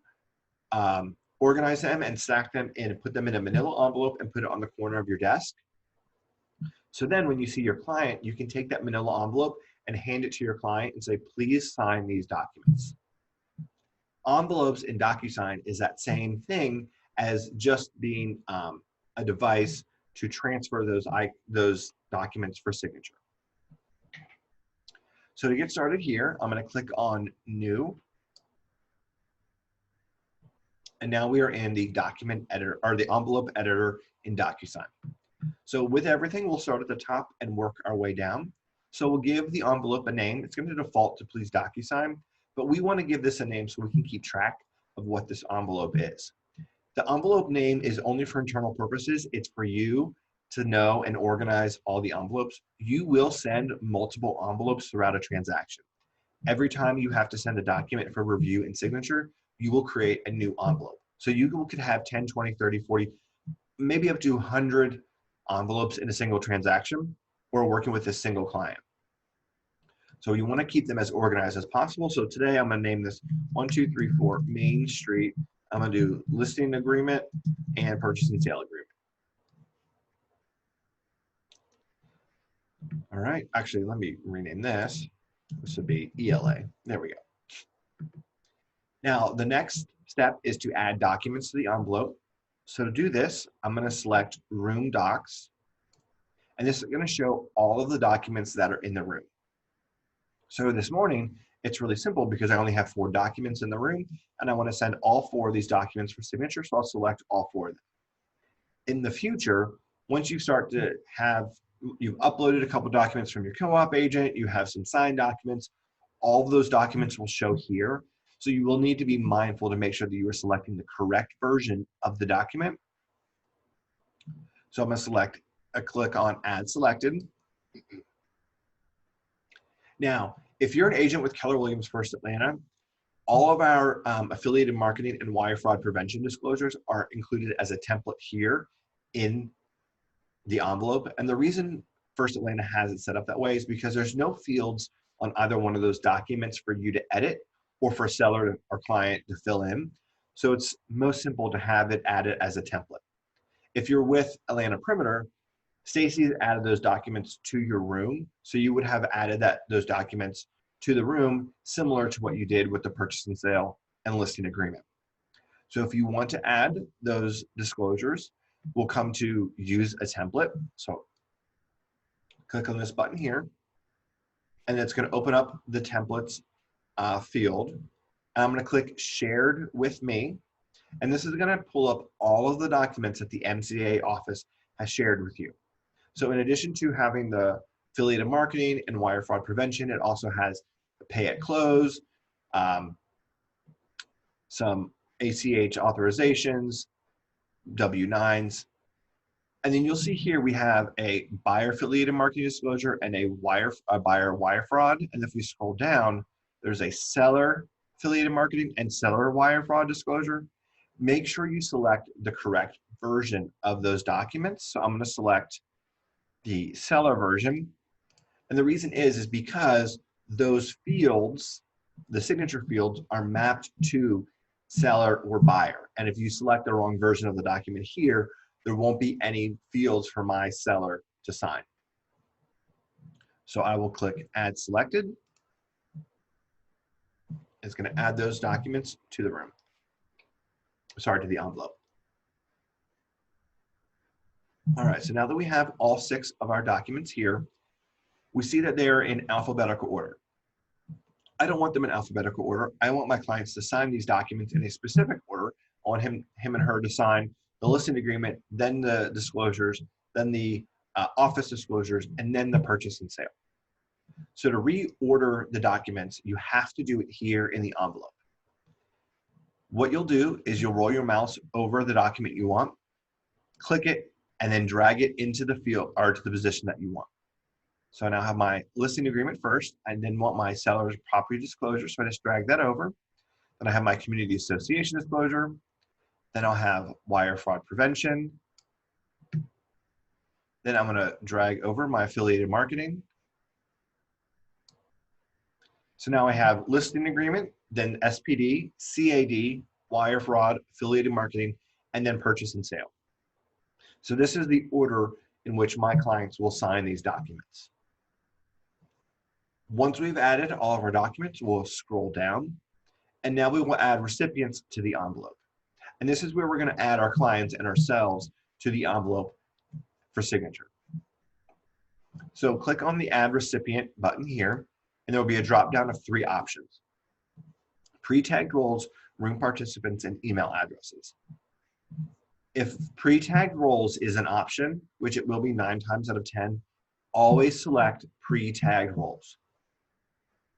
organized them and stacked them in and put them in a manila envelope and put it on the corner of your desk. So then when you see your client, you can take that manila envelope and hand it to your client and say, please sign these documents. envelopes in DocuSign is that same thing as just being a device to transfer those documents for signature. So to get started here, I'm going to click on New. And now we are in the document editor, or the envelope editor in DocuSign. So with everything, we'll start at the top and work our way down. So we'll give the envelope a name. It's going to default to Please DocuSign, but we want to give this a name so we can keep track of what this envelope is. The envelope name is only for internal purposes. It's for you to know and organize all the envelopes. You will send multiple envelopes throughout a transaction. Every time you have to send a document for review and signature, you will create a new envelope. So you could have 10, 20, 30, 40, maybe up to 100 envelopes in a single transaction or working with a single client. So you want to keep them as organized as possible. So today I'm going to name this 1234 Main Street. I'm going to do listing agreement and purchase and sale agreement. All right, actually, let me rename this. This would be ELA. There we go. Now, the next step is to add documents to the envelope. So to do this, I'm going to select Room Docs. And this is going to show all of the documents that are in the room. So this morning, it's really simple because I only have 4 documents in the room, and I want to send all 4 of these documents for signature, so I'll select all 4 of them. In the future, once you start to have, you've uploaded a couple documents from your co-op agent, you have some signed documents, all of those documents will show here. So you will need to be mindful to make sure that you are selecting the correct version of the document. So I'm going to select click on Add Selected. Now, if you're an agent with Keller Williams First Atlanta, all of our affiliated marketing and wire fraud prevention disclosures are included as a template here in the envelope. And the reason First Atlanta has it set up that way is because there's no fields on either one of those documents for you to edit or for seller or client to fill in. So it's most simple to have it added as a template. If you're with Atlanta Perimeter, Stacy added those documents to your room. So you would have added those documents to the room, similar to what you did with the purchase and sale and listing agreement. So if you want to add those disclosures, we'll come to use a template. So click on this button here, and it's going to open up the templates field. And I'm going to click shared with me. And this is going to pull up all of the documents that the MCA office has shared with you. So in addition to having the affiliated marketing and wire fraud prevention, it also has the pay at close, some ACH authorizations, W-9s. And then you'll see here we have a buyer affiliated marketing disclosure and a buyer wire fraud. And if we scroll down, there's a seller affiliated marketing and seller wire fraud disclosure. Make sure you select the correct version of those documents. So I'm going to select the seller version. And the reason is because those fields, the signature fields, are mapped to seller or buyer. And if you select the wrong version of the document here, there won't be any fields for my seller to sign. So I will click Add Selected. It's going to add those documents to the room. Sorry, to the envelope. All right, so now that we have all 6 of our documents here, we see that they are in alphabetical order. I don't want them in alphabetical order. I want my clients to sign these documents in a specific order. I want him and her to sign the listing agreement, then the disclosures, then the office disclosures, and then the purchase and sale. So to reorder the documents, you have to do it here in the envelope. What you'll do is you'll roll your mouse over the document you want, click it, and then drag it into the field or to the position that you want. So I now have my listing agreement first. I then want my seller's property disclosure. So I just drag that over. Then I have my community association disclosure. Then I'll have wire fraud prevention. Then I'm going to drag over my affiliated marketing. So now I have listing agreement, then SPD, CAD, wire fraud, affiliated marketing, and then purchase and sale. So this is the order in which my clients will sign these documents. Once we've added all of our documents, we'll scroll down And now we will add recipients to the envelope. And this is where we're going to add our clients and ourselves to the envelope for signature. So click on the Add Recipient button here, and there will be a drop-down of 3 options: pre-tagged roles, room participants, and email addresses. If pre-tagged roles is an option, which it will be 9 times out of 10, always select pre-tagged roles.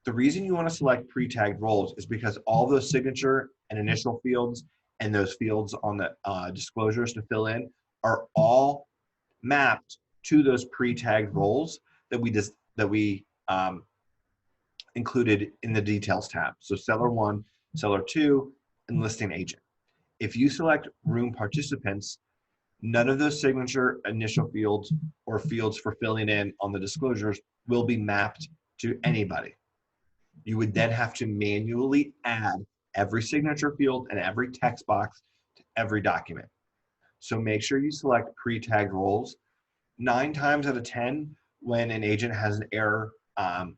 The reason you want to select pre-tagged roles is because all those signature and initial fields and those fields on the disclosures to fill in are all mapped to those pre-tagged roles that we included in the details tab. So seller 1, seller 2, and listing agent. If you select room participants, none of those signature initial fields or fields for filling in on the disclosures will be mapped to anybody. You would then have to manually add every signature field and every text box to every document. So make sure you select pre-tagged roles. 9 times out of 10, when an agent has an error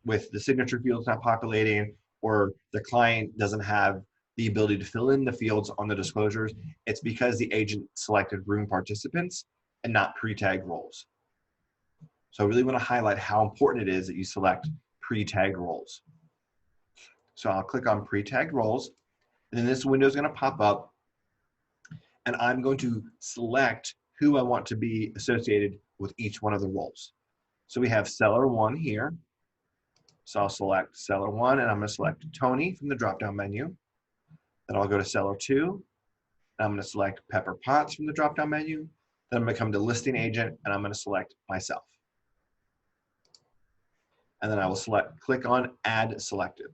with the signature fields not populating, or the client doesn't have the ability to fill in the fields on the disclosures, it's because the agent selected room participants and not pre-tagged roles. So I really want to highlight how important it is that you select pre-tagged roles. So I'll click on pre-tagged roles, and then this window is going to pop up, and I'm going to select who I want to be associated with each one of the roles. So we have seller 1 here. So I'll select seller 1, and I'm going to select Tony from the drop-down menu. Then I'll go to seller 2, and I'm going to select Pepper Potts from the drop-down menu. Then I'm going to come to listing agent, and I'm going to select myself. And then I will click on Add Selected.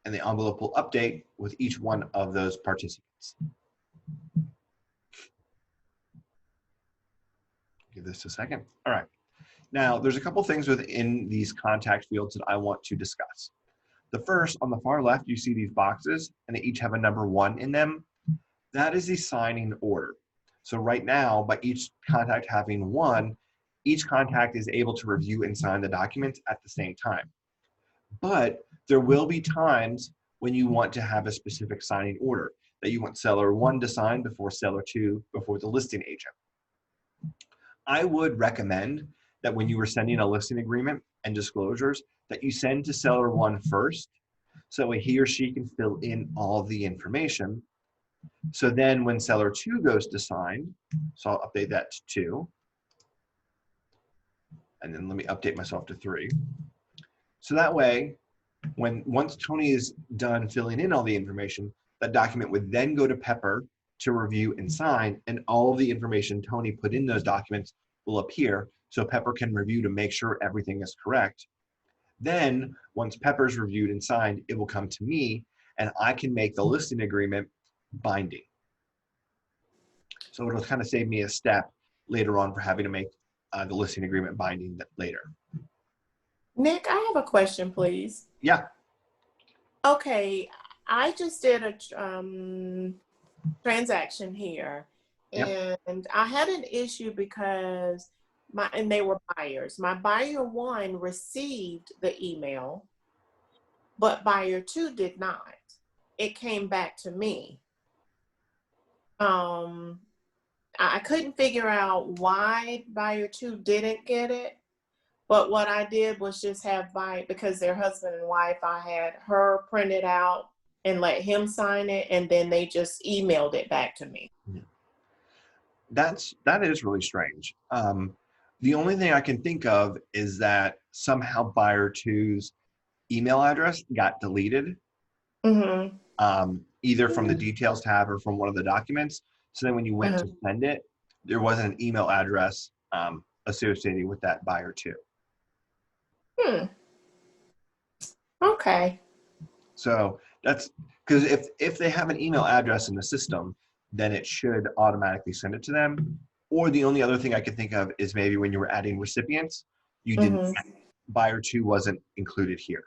And the envelope will update with each one of those participants. Give this a second. All right. Now, there's a couple things within these contact fields that I want to discuss. The first, on the far left, you see these boxes, and they each have a number 1 in them. That is the signing order. So right now, by each contact having 1, each contact is able to review and sign the documents at the same time. But there will be times when you want to have a specific signing order, that you want seller 1 to sign before seller 2, before the listing agent. I would recommend that when you are sending a listing agreement and disclosures, that you send to seller 1 first, so he or she can fill in all the information. So then when seller 2 goes to sign, so I'll update that to 2, and then let me update myself to 3. So that way, once Tony is done filling in all the information, that document would then go to Pepper to review and sign, and all of the information Tony put in those documents will appear, so Pepper can review to make sure everything is correct. Then, once Pepper's reviewed and signed, it will come to me, and I can make the listing agreement binding. So it'll kind of save me a step later on for having to make the listing agreement binding later. Nick, I have a question, please. Yeah. Okay, I just did a transaction here, Yep. and I had an issue because they were buyers. My buyer 1 received the email, but buyer 2 did not. It came back to me. I couldn't figure out why buyer 2 didn't get it. But what I did was just have because they're husband and wife, I had her print it out and let him sign it, and then they just emailed it back to me. That is really strange. The only thing I can think of is that somehow buyer 2's email address got deleted, either from the details tab or from one of the documents. So then when you went to send it, there wasn't an email address associated with that buyer 2. Okay. So that's because if they have an email address in the system, then it should automatically send it to them. Or the only other thing I could think of is maybe when you were adding recipients, you didn't, buyer 2 wasn't included here.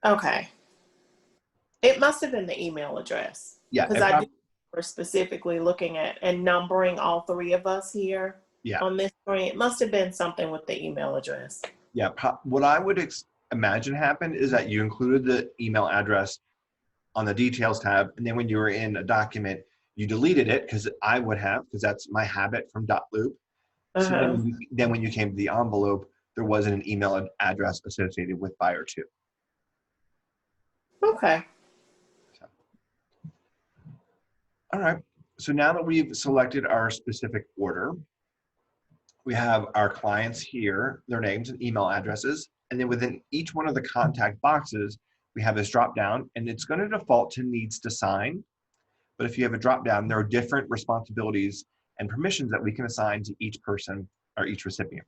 Okay. It must have been the email address. Yeah. Because I were specifically looking at and numbering all 3 of us here on this screen. It must have been something with the email address. Yeah, what I would imagine happened is that you included the email address on the details tab, and then when you were in a document, you deleted it, because I would have, because that's my habit from .loop. So Uh-huh. then when you came to the envelope, there wasn't an email address associated with buyer two. Okay. So, all right. So now that we've selected our specific order, we have our clients here, their names and email addresses. And then within each one of the contact boxes, we have this drop down, and it's going to default to needs to sign. But if you have a drop down, there are different responsibilities and permissions that we can assign to each person or each recipient.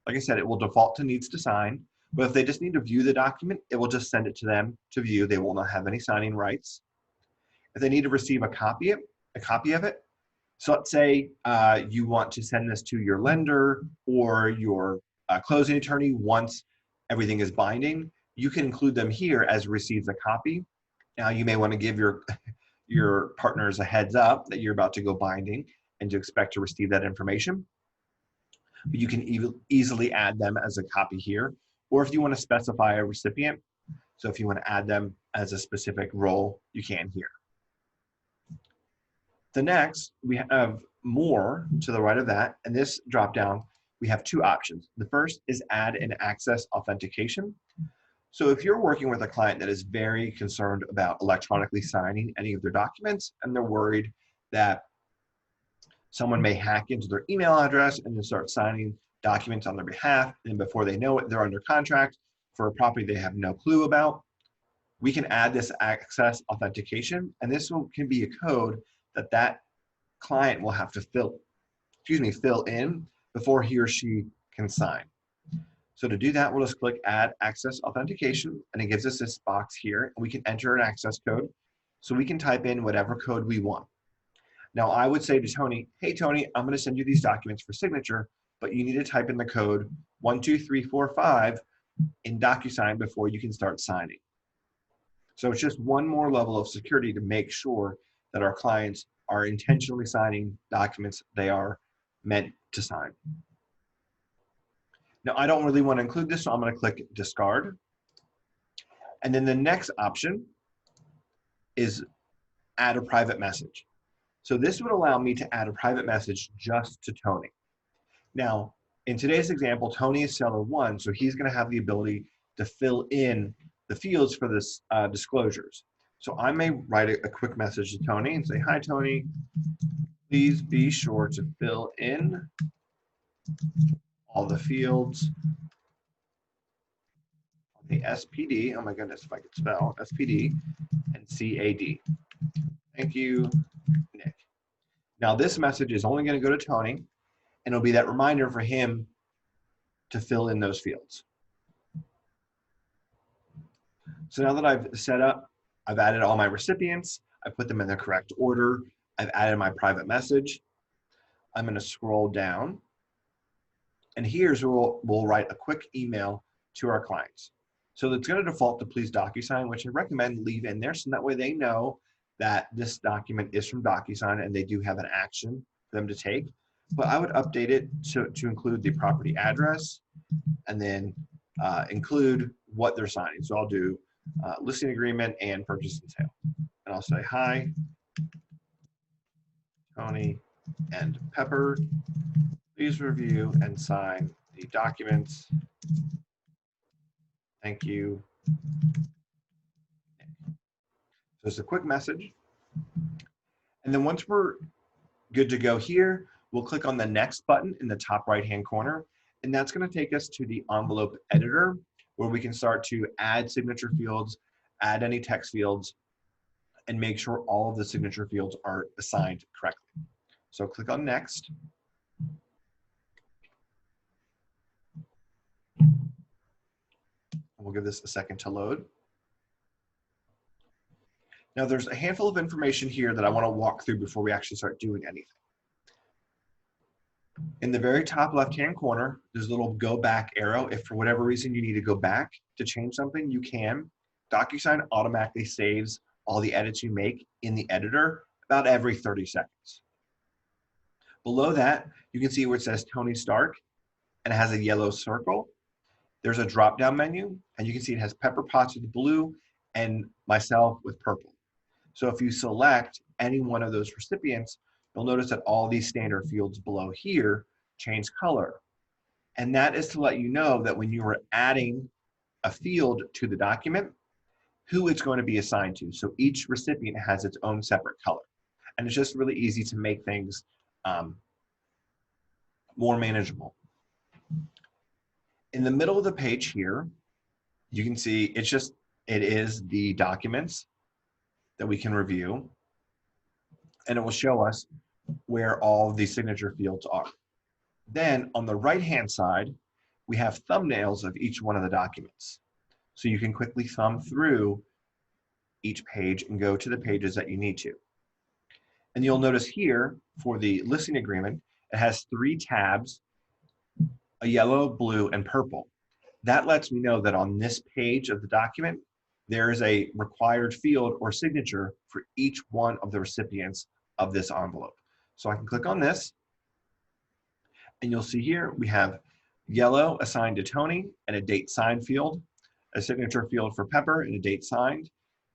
Like I said, it will default to needs to sign, but if they just need to view the document, it will just send it to them to view. They will not have any signing rights. If they need to receive a copy of it, so let's say you want to send this to your lender or your closing attorney once everything is binding, you can include them here as receives a copy. Now you may want to give your partners a heads up that you're about to go binding and to expect to receive that information. But you can easily add them as a copy here. Or if you want to specify a recipient, so if you want to add them as a specific role, you can here. The next, we have more to the right of that, and this drop down, we have two options. The first is add and access authentication. So if you're working with a client that is very concerned about electronically signing any of their documents, and they're worried that someone may hack into their email address and then start signing documents on their behalf, and before they know it, they're under contract for a property they have no clue about, we can add this access authentication, and this can be a code that client will have to fill in before he or she can sign. So to do that, we'll just click Add Access Authentication, and it gives us this box here, and we can enter an access code. So we can type in whatever code we want. Now I would say to Tony, hey Tony, I'm going to send you these documents for signature, but you need to type in the code 12345 in DocuSign before you can start signing. So it's just one more level of security to make sure that our clients are intentionally signing documents they are meant to sign. Now, I don't really want to include this, so I'm going to click Discard. And then the next option is Add a Private Message. So this would allow me to add a private message just to Tony. Now, in today's example, Tony is seller one, so he's going to have the ability to fill in the fields for this disclosures. So I may write a quick message to Tony and say, hi, Tony, please be sure to fill in all the fields on the SPD. Oh my goodness, if I could spell SPD and CAD. Thank you, Nick. Now this message is only going to go to Tony, and it'll be that reminder for him to fill in those fields. So now that I've set up, I've added all my recipients, I put them in the correct order, I've added my private message. I'm going to scroll down, and here's where we'll write a quick email to our clients. So it's going to default to please DocuSign, which I recommend leave in there, so that way they know that this document is from DocuSign and they do have an action for them to take. But I would update it to include the property address and then include what they're signing. So I'll do listing agreement and purchase and sale. And I'll say, hi, Tony and Pepper, please review and sign the documents. Thank you. So it's a quick message. And then once we're good to go here, we'll click on the next button in the top right-hand corner, and that's going to take us to the envelope editor, where we can start to add signature fields, add any text fields, and make sure all of the signature fields are assigned correctly. So click on next. We'll give this a second to load. Now there's a handful of information here that I want to walk through before we actually start doing anything. In the very top left-hand corner, there's a little go back arrow. If for whatever reason you need to go back to change something, you can. DocuSign automatically saves all the edits you make in the editor about every 30 seconds. Below that, you can see where it says Tony Stark, and it has a yellow circle. there's a drop-down menu, and you can see it has Pepper Potts with blue and myself with purple. So if you select any one of those recipients, you'll notice that all these standard fields below here change color. And that is to let you know that when you are adding a field to the document, who it's going to be assigned to. So each recipient has its own separate color. And it's just really easy to make things more manageable. In the middle of the page here, you can see it is the documents that we can review, and it will show us where all the signature fields are. Then on the right-hand side, we have thumbnails of each one of the documents. So you can quickly thumb through each page and go to the pages that you need to. And you'll notice here for the listing agreement, it has 3 tabs, a yellow, blue, and purple. That lets me know that on this page of the document, there is a required field or signature for each one of the recipients of this envelope. So I can click on this, and you'll see here we have yellow assigned to Tony and a date signed field, a signature field for Pepper and a date signed,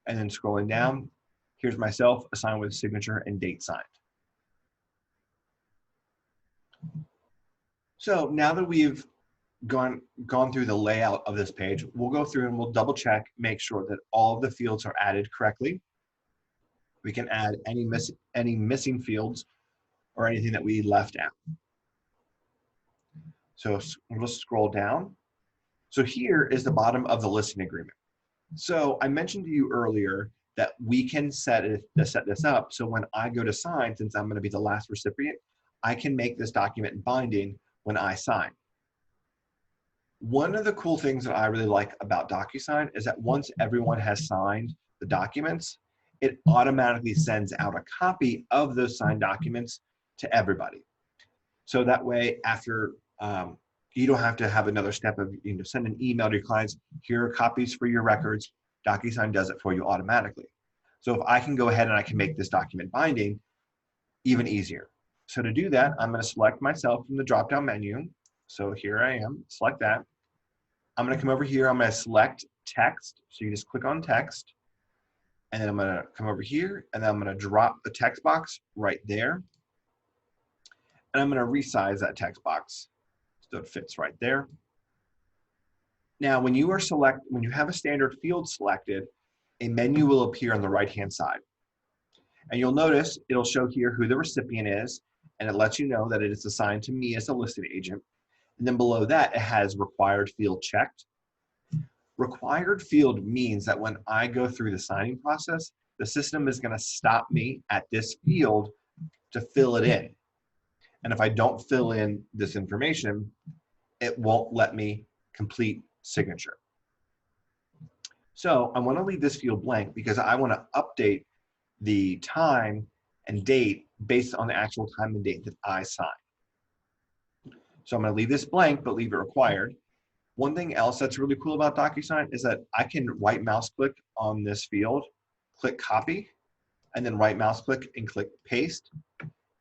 and then scrolling down, here's myself assigned with signature and date signed. So now that we've gone through the layout of this page, we'll go through and we'll double check, make sure that all of the fields are added correctly. We can add any missing fields or anything that we left out. So we'll scroll down. So here is the bottom of the listing agreement. So I mentioned to you earlier that we can set this up so when I go to sign, since I'm going to be the last recipient, I can make this document binding when I sign. One of the cool things that I really like about DocuSign is that once everyone has signed the documents, it automatically sends out a copy of those signed documents to everybody. So that way, after you don't have to have another step of send an email to your clients, here are copies for your records. DocuSign does it for you automatically. So if I can go ahead and I can make this document binding, even easier. So to do that, I'm going to select myself from the drop-down menu. So here I am, select that. I'm going to come over here, I'm going to select text. So you just click on text. And then I'm going to come over here, and then I'm going to drop the text box right there. And I'm going to resize that text box so it fits right there. Now, when you have a standard field selected, a menu will appear on the right-hand side. And you'll notice it'll show here who the recipient is, and it lets you know that it is assigned to me as a listing agent. And then below that, it has required field checked. Required field means that when I go through the signing process, the system is going to stop me at this field to fill it in. And if I don't fill in this information, it won't let me complete signature. So I want to leave this field blank because I want to update the time and date based on the actual time and date that I sign. So I'm going to leave this blank, but leave it required. One thing else that's really cool about DocuSign is that I can right mouse click on this field, click copy, and then right mouse click and click paste,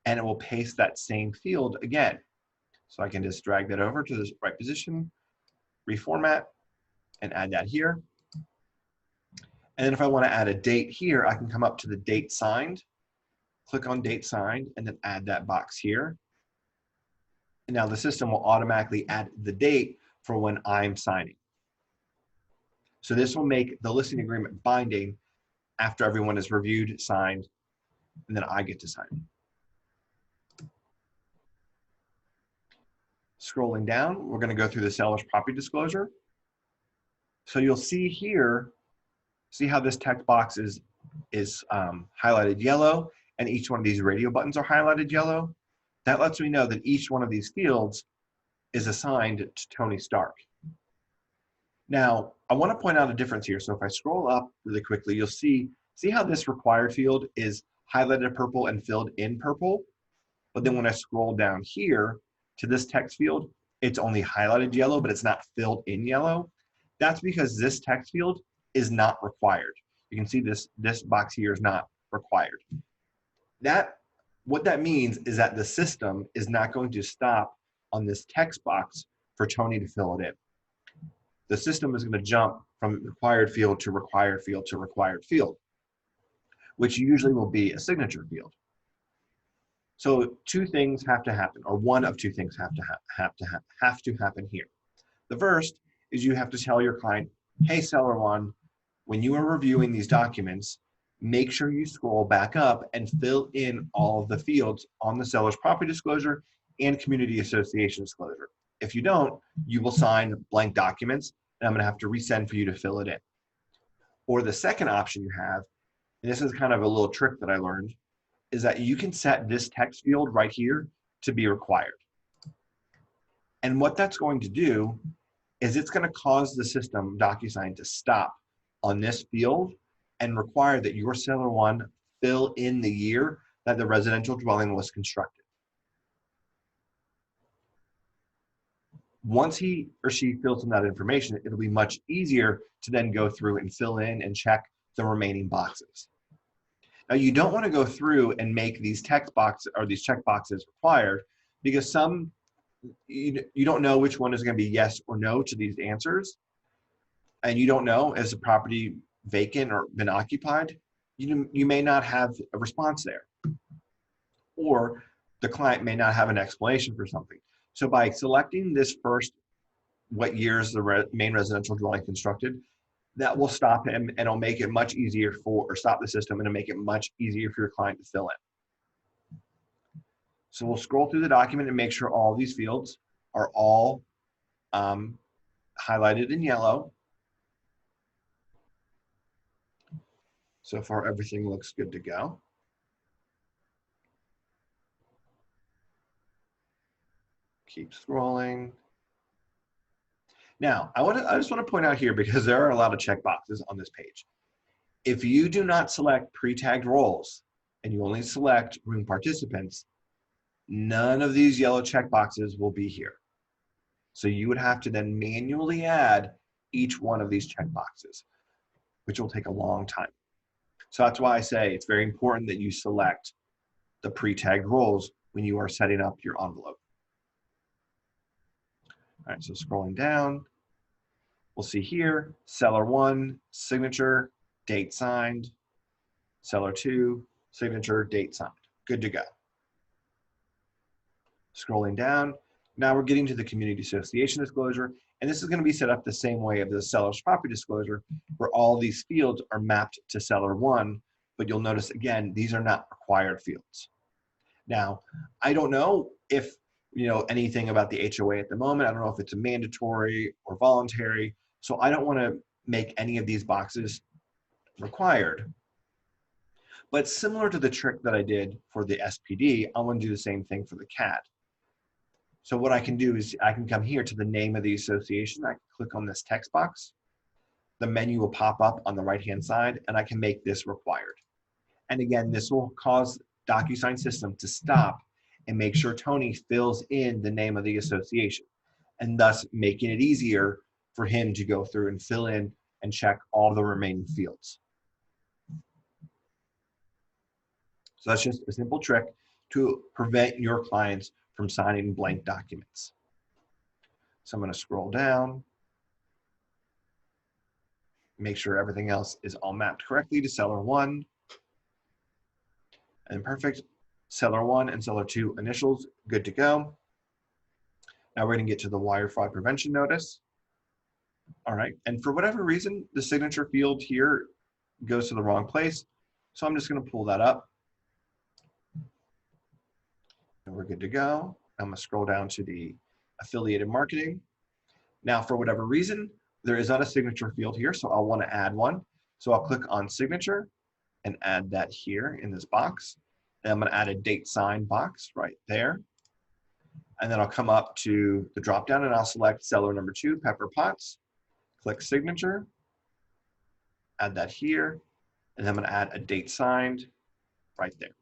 and it will paste that same field again. So I can just drag that over to the right position, reformat, and add that here. And then if I want to add a date here, I can come up to the date signed, click on date signed, and then add that box here. And now the system will automatically add the date for when I'm signing. So this will make the listing agreement binding after everyone is reviewed, signed, and then I get to sign. Scrolling down, we're going to go through the seller's property disclosure. So you'll see here, see how this text box is highlighted yellow, and each one of these radio buttons are highlighted yellow. That lets me know that each one of these fields is assigned to Tony Stark. Now, I want to point out a difference here. So if I scroll up really quickly, you'll see how this required field is highlighted purple and filled in purple. But then when I scroll down here to this text field, it's only highlighted yellow, but it's not filled in yellow. That's because this text field is not required. You can see this box here is not required. What that means is that the system is not going to stop on this text box for Tony to fill it in. the system is going to jump from required field to required field to required field, which usually will be a signature field. So two things have to happen, or one of two things have to happen here. The first is you have to tell your client, hey, seller one, when you are reviewing these documents, make sure you scroll back up and fill in all of the fields on the seller's property disclosure and community association disclosure. If you don't, you will sign blank documents, and I'm going to have to resend for you to fill it in. Or the second option you have, and this is kind of a little trick that I learned, is that you can set this text field right here to be required. And what that's going to do is it's going to cause the system, DocuSign, to stop on this field and require that your seller one fill in the year that the residential dwelling was constructed. Once he or she fills in that information, it'll be much easier to then go through and fill in and check the remaining boxes. Now, you don't want to go through and make these text boxes or these check boxes required, because some you don't know which one is going to be yes or no to these answers, and you don't know, is the property vacant or been occupied? You may not have a response there, or the client may not have an explanation for something. So by selecting this first, what year is the main residential dwelling constructed, that will stop him, and it'll make it much easier or stop the system, and it'll make it much easier for your client to fill in. So we'll scroll through the document and make sure all these fields are all highlighted in yellow. So far, everything looks good to go. Keep scrolling. Now, I just want to point out here, because there are a lot of check boxes on this page. If you do not select pre-tagged roles and you only select room participants, none of these yellow check boxes will be here. So you would have to then manually add each one of these check boxes, which will take a long time. So that's why I say it's very important that you select the pre-tagged roles when you are setting up your envelope. All right, so scrolling down, we'll see here, seller one, signature, date signed, seller two, signature, date signed. Good to go. Scrolling down, now we're getting to the community association disclosure, and this is going to be set up the same way of the seller's property disclosure, where all these fields are mapped to seller one, but you'll notice again, these are not required fields. Now, I don't know if anything about the HOA at the moment. I don't know if it's a mandatory or voluntary, so I don't want to make any of these boxes required. But similar to the trick that I did for the SPD, I want to do the same thing for the CAD. So what I can do is I can come here to the name of the association. I can click on this text box. The menu will pop up on the right-hand side, and I can make this required. And again, this will cause DocuSign system to stop and make sure Tony fills in the name of the association, and thus making it easier for him to go through and fill in and check all the remaining fields. So that's just a simple trick to prevent your clients from signing blank documents. So I'm going to scroll down, make sure everything else is all mapped correctly to seller one, and perfect. Seller one and seller two initials, good to go. Now we're going to get to the wire fraud prevention notice. All right, and for whatever reason, the signature field here goes to the wrong place. So I'm just going to pull that up. And we're good to go. I'm going to scroll down to the affiliated marketing. Now, for whatever reason, there is not a signature field here, so I'll want to add one. So I'll click on signature and add that here in this box. And I'm going to add a date signed box right there. And then I'll come up to the drop down and I'll select seller number 2, Pepper Potts. Click signature, add that here, and then I'm going to add a date signed right there.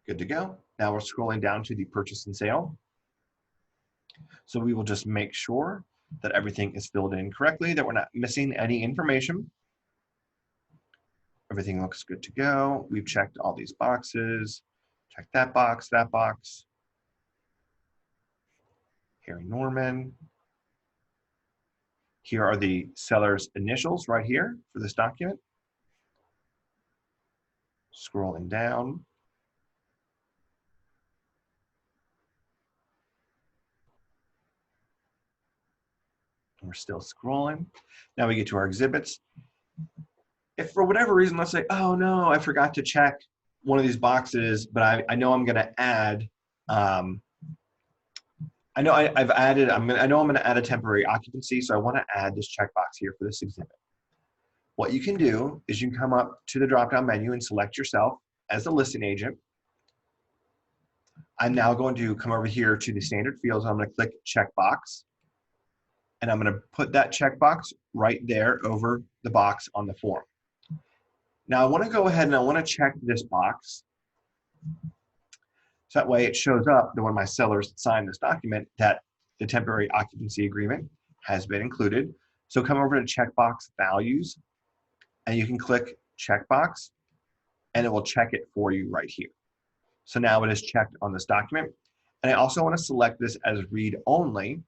Good to go. Now we're scrolling down to the purchase and sale. So we will just make sure that everything is filled in correctly, that we're not missing any information. Everything looks good to go. We've checked all these boxes. Check that box, that box. Harry Norman. Here are the seller's initials right here for this document. Scrolling down. We're still scrolling. Now we get to our exhibits. If for whatever reason, let's say, oh no, I forgot to check one of these boxes, but I know I'm going to add, I know I've added, I know I'm going to add a temporary occupancy, so I want to add this checkbox here for this exhibit. What you can do is you can come up to the drop-down menu and select yourself as the listing agent. I'm now going to come over here to the standard fields. I'm going to click checkbox, and I'm going to put that checkbox right there over the box on the form. Now I want to go ahead and I want to check this box. So that way it shows up that when my sellers sign this document that the temporary occupancy agreement has been included. So come over to checkbox values and you can click checkbox and it will check it for you right here. So now it is checked on this document. And I also want to select this as read only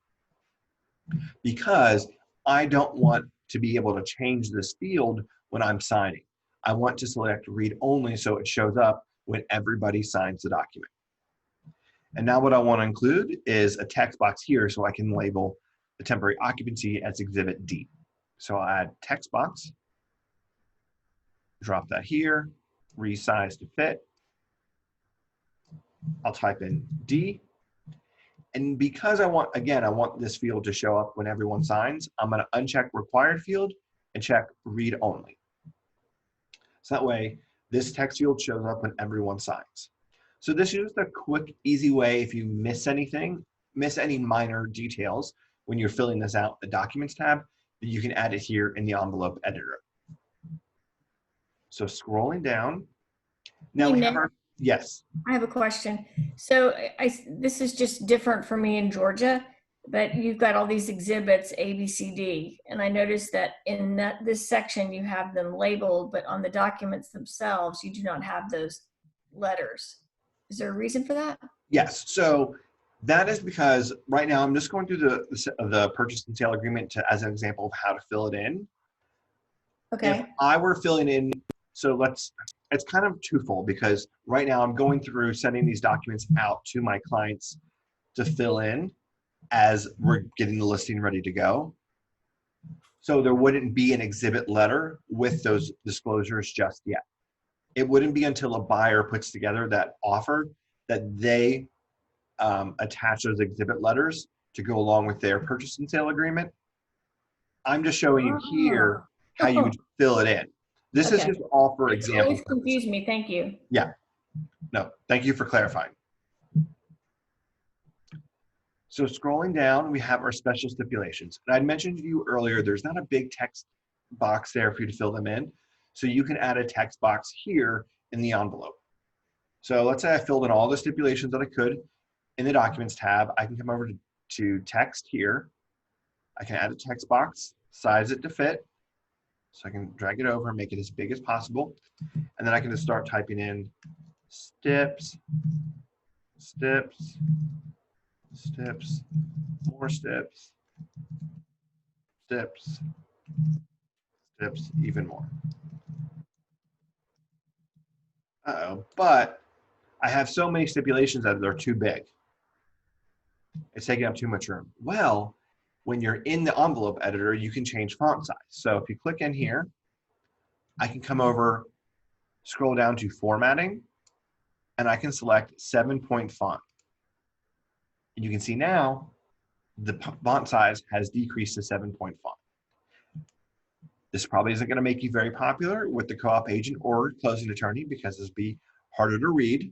because I don't want to be able to change this field when I'm signing. I want to select read only so it shows up when everybody signs the document. And now what I want to include is a text box here so I can label the temporary occupancy as Exhibit D. So I'll add text box, drop that here, resize to fit. I'll type in D. And because I want, again, I want this field to show up when everyone signs, I'm going to uncheck required field and check read only. So that way, this text field shows up when everyone signs. So this is a quick, easy way if you miss anything, miss any minor details when you're filling this out, the Documents tab, that you can add it here in the envelope editor. So scrolling down, now we have our, yes. I have a question. So this is just different for me in Georgia, but you've got all these exhibits, A, B, C, D, and I noticed that in this section you have them labeled, but on the documents themselves, you do not have those letters. Is there a reason for that? Yes, so that is because right now I'm just going through the purchase and sale agreement as an example of how to fill it in. Okay. If I were filling in, so it's kind of twofold because right now I'm going through sending these documents out to my clients to fill in as we're getting the listing ready to go. So there wouldn't be an exhibit letter with those disclosures just yet. It wouldn't be until a buyer puts together that offer that they attach those exhibit letters to go along with their purchase and sale agreement. I'm just showing you here how you would fill it in. This is just all for example. It confused me. Thank you. Yeah. No, thank you for clarifying. So scrolling down, we have our special stipulations. And I'd mentioned to you earlier, there's not a big text box there for you to fill them in. So you can add a text box here in the envelope. So let's say I filled in all the stipulations that I could in the Documents tab. I can come over to text here. I can add a text box, size it to fit. So I can drag it over and make it as big as possible. And then I can just start typing in steps, steps, steps, more steps, steps, steps, even more. Uh-oh, but I have so many stipulations that they're too big. It's taking up too much room. Well, when you're in the envelope editor, you can change font size. So if you click in here, I can come over, scroll down to formatting, and I can select 7-point font. And you can see now the font size has decreased to 7-point font. This probably isn't going to make you very popular with the co-op agent or closing attorney because it'll be harder to read,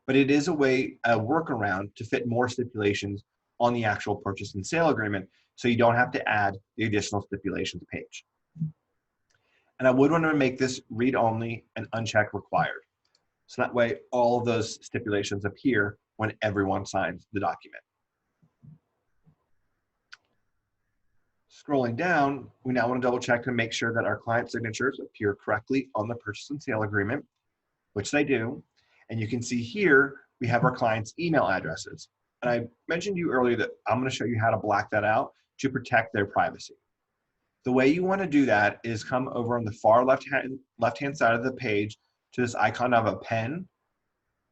but it is a workaround to fit more stipulations on the actual purchase and sale agreement so you don't have to add the additional stipulations page. And I would want to make this read only and uncheck required. So that way all of those stipulations appear when everyone signs the document. Scrolling down, we now want to double check to make sure that our client signatures appear correctly on the purchase and sale agreement, which they do. And you can see here, we have our client's email addresses. And I mentioned to you earlier that I'm going to show you how to black that out to protect their privacy. The way you want to do that is come over on the far left-hand side of the page to this icon of a pen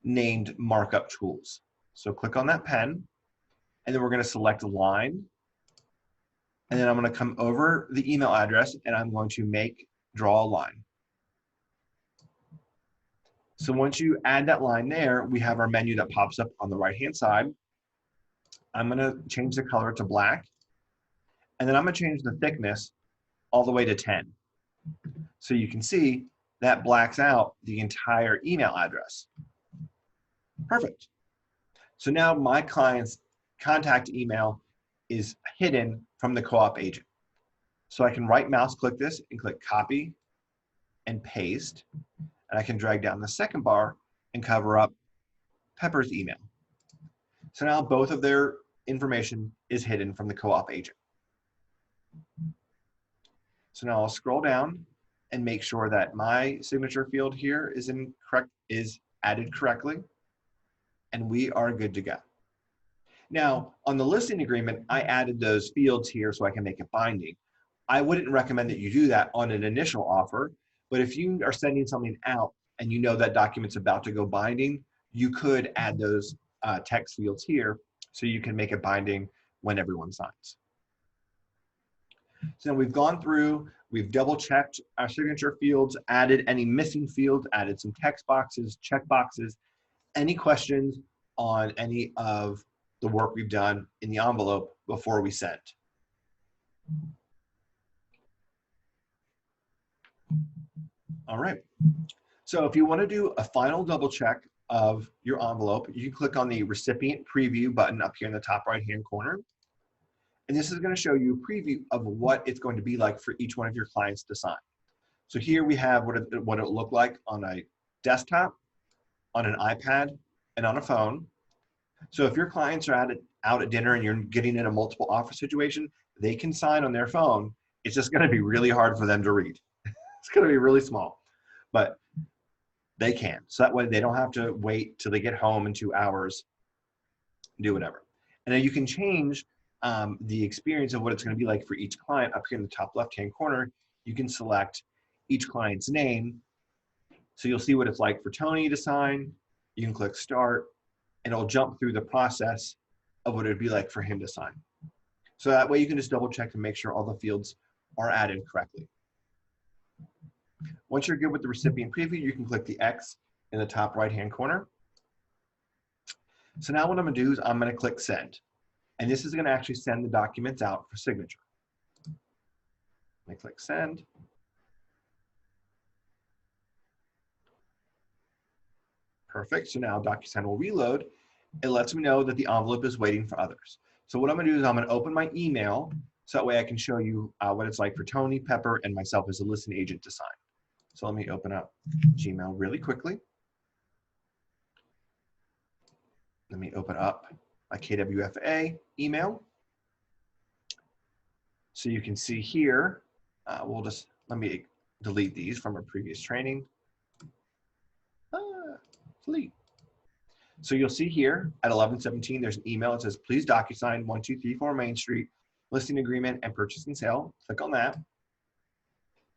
named Markup Tools. So click on that pen, and then we're going to select line, and then I'm going to come over the email address, and I'm going to draw a line. So once you add that line there, we have our menu that pops up on the right-hand side. I'm going to change the color to black, and then I'm going to change the thickness all the way to 10. So you can see that blacks out the entire email address. Perfect. So now my client's contact email is hidden from the co-op agent. So I can right mouse click this and click copy and paste. And I can drag down the second bar and cover up Pepper's email. So now both of their information is hidden from the co-op agent. So now I'll scroll down and make sure that my signature field here is added correctly, and we are good to go. Now, on the listing agreement, I added those fields here so I can make it binding. I wouldn't recommend that you do that on an initial offer, but if you are sending something out and you know that document's about to go binding, you could add those text fields here so you can make it binding when everyone signs. So now we've gone through, we've double checked our signature fields, added any missing fields, added some text boxes, check boxes. Any questions on any of the work we've done in the envelope before we send? All right. So if you want to do a final double check of your envelope, you can click on the recipient preview button up here in the top right-hand corner. And this is going to show you a preview of what it's going to be like for each one of your clients to sign. So here we have what it will look like on a desktop, on an iPad, and on a phone. So if your clients are out at dinner and you're getting in a multiple offer situation, they can sign on their phone. It's just going to be really hard for them to read. It's going to be really small, but they can. So that way they don't have to wait till they get home in 2 hours, do whatever. And then you can change the experience of what it's going to be like for each client. Up here in the top left-hand corner, you can select each client's name. So you'll see what it's like for Tony to sign. You can click start, and it'll jump through the process of what it would be like for him to sign. So that way you can just double check and make sure all the fields are added correctly. Once you're good with the recipient preview, you can click the X in the top right-hand corner. So now what I'm going to do is I'm going to click send. And this is going to actually send the documents out for signature. Let me click send. Perfect. So now DocuSign will reload. It lets me know that the envelope is waiting for others. So what I'm going to do is I'm going to open my email so that way I can show you what it's like for Tony, Pepper, and myself as a listing agent to sign. So let me open up Gmail really quickly. Let me open up my KWFA email. So you can see here, let me delete these from our previous training. Delete. So you'll see here at 11:17, there's an email that says, please DocuSign 1234 Main Street, listing agreement and purchase and sale. Click on that.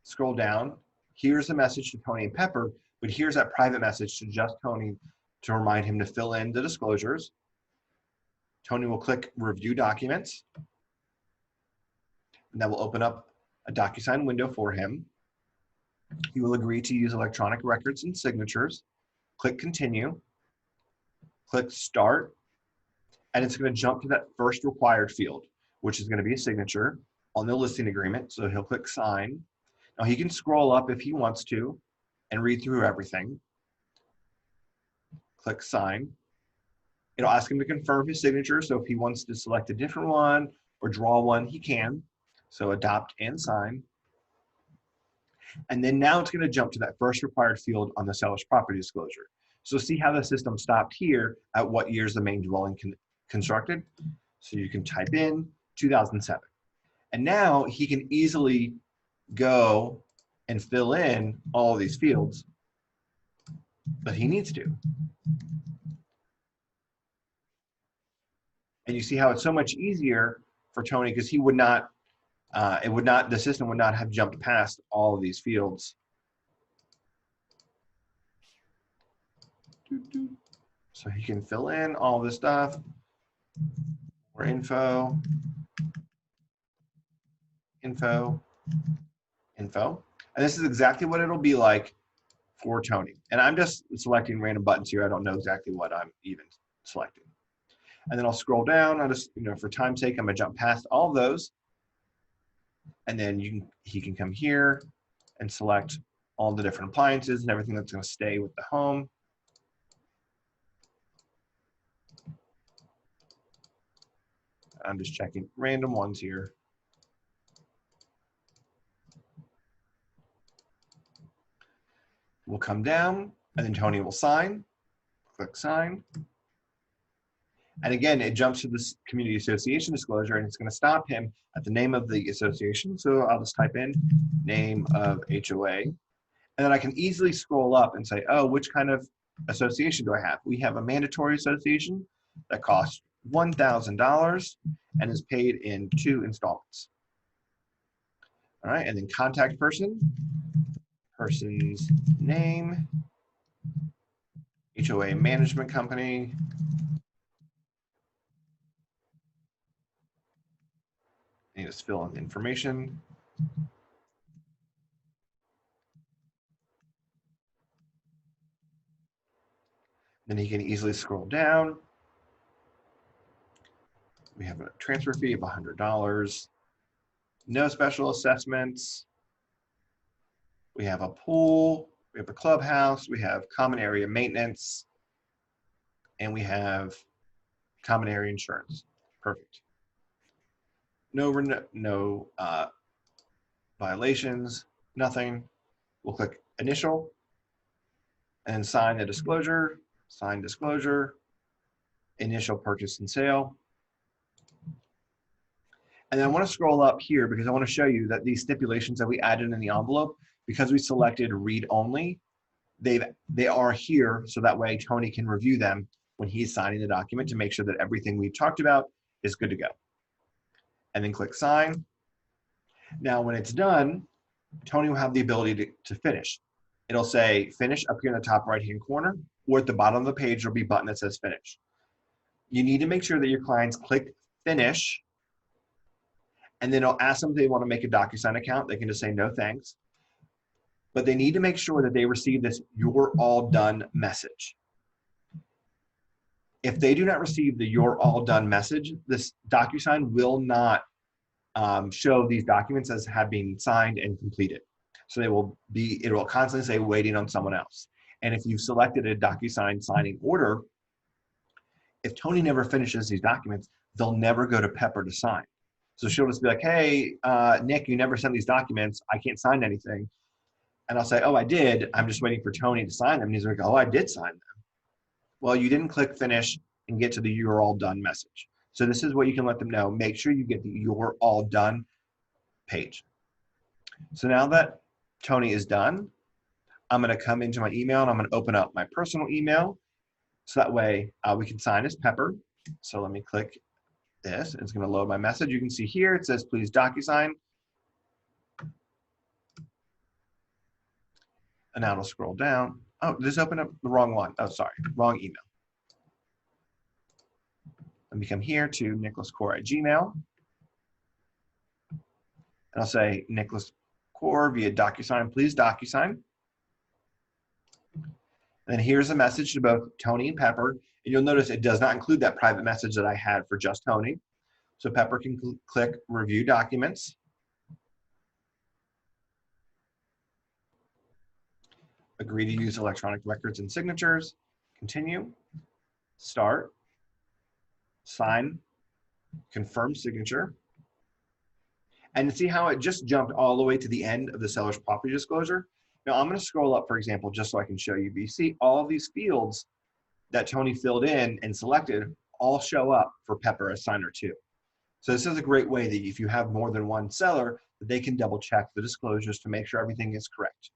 Scroll down. Here's the message to Tony and Pepper, but here's that private message to just Tony to remind him to fill in the disclosures. Tony will click review documents, and that will open up a DocuSign window for him. He will agree to use electronic records and signatures. Click continue, click start, and it's going to jump to that first required field, which is going to be a signature on the listing agreement. So he'll click sign. Now he can scroll up if he wants to and read through everything. Click sign. It'll ask him to confirm his signature. So if he wants to select a different one or draw one, he can. So adopt and sign. And then now it's going to jump to that first required field on the seller's property disclosure. So see how the system stopped here at what years the main dwelling constructed. So you can type in 2007. And now he can easily go and fill in all of these fields that he needs to. And you see how it's so much easier for Tony because he would not the system would not have jumped past all of these fields. So he can fill in all this stuff, more info, info, info. And this is exactly what it'll be like for Tony. And I'm just selecting random buttons here. I don't know exactly what I'm even selecting. And then I'll scroll down. I'll just, for time's sake, I'm gonna jump past all of those. And then he can come here and select all the different appliances and everything that's gonna stay with the home. I'm just checking random ones here. We'll come down and then Tony will sign, click sign. And again, it jumps to this community association disclosure and it's gonna stop him at the name of the association. So I'll just type in name of HOA. And then I can easily scroll up and say, oh, which kind of association do I have? We have a mandatory association that costs $1,000 and is paid in 2 installments. All right, and then contact person, person's name, HOA management company, and just fill in the information. Then he can easily scroll down. We have a transfer fee of $100. No special assessments. We have a pool. We have a clubhouse. We have common area maintenance. And we have common area insurance. Perfect. No violations, nothing. We'll click initial and sign the disclosure, sign disclosure, initial purchase and sale. And then I want to scroll up here because I want to show you that these stipulations that we added in the envelope, because we selected read only, they are here so that way Tony can review them when he's signing the document to make sure that everything we've talked about is good to go. And then click sign. Now when it's done, Tony will have the ability to finish. It'll say finish up here in the top right hand corner, or at the bottom of the page there'll be a button that says finish. You need to make sure that your clients click finish, and then it'll ask them if they want to make a DocuSign account. They can just say no thanks. But they need to make sure that they receive this "you're all done" message. If they do not receive the "you're all done" message, this DocuSign will not show these documents as have been signed and completed. So it will constantly say waiting on someone else. And if you've selected a DocuSign signing order, if Tony never finishes these documents, they'll never go to Pepper to sign. So she'll just be like, hey, Nick, you never sent these documents. I can't sign anything. And I'll say, oh, I did. I'm just waiting for Tony to sign them. And he's like, oh, I did sign them. Well, you didn't click finish and get to the "you're all done" message. So this is what you can let them know. Make sure you get the "you're all done" page. So now that Tony is done, I'm going to come into my email and I'm going to open up my personal email. So that way we can sign as Pepper. So let me click this. It's going to load my message. You can see here it says, please DocuSign. And now it'll scroll down. Oh, this opened up the wrong one. Oh, sorry, wrong email. Let me come here to nicholascore@gmail. And I'll say nicholascore via DocuSign, please DocuSign. And then here's a message to both Tony and Pepper. And you'll notice it does not include that private message that I had for just Tony. So Pepper can click review documents. Agree to use electronic records and signatures. Continue. Start. Sign. Confirm signature. And see how it just jumped all the way to the end of the seller's property disclosure? Now I'm going to scroll up, for example, just so I can show you. But you see all these fields that Tony filled in and selected all show up for Pepper as signer too. So this is a great way that if you have more than one seller, that they can double check the disclosures to make sure everything is correct.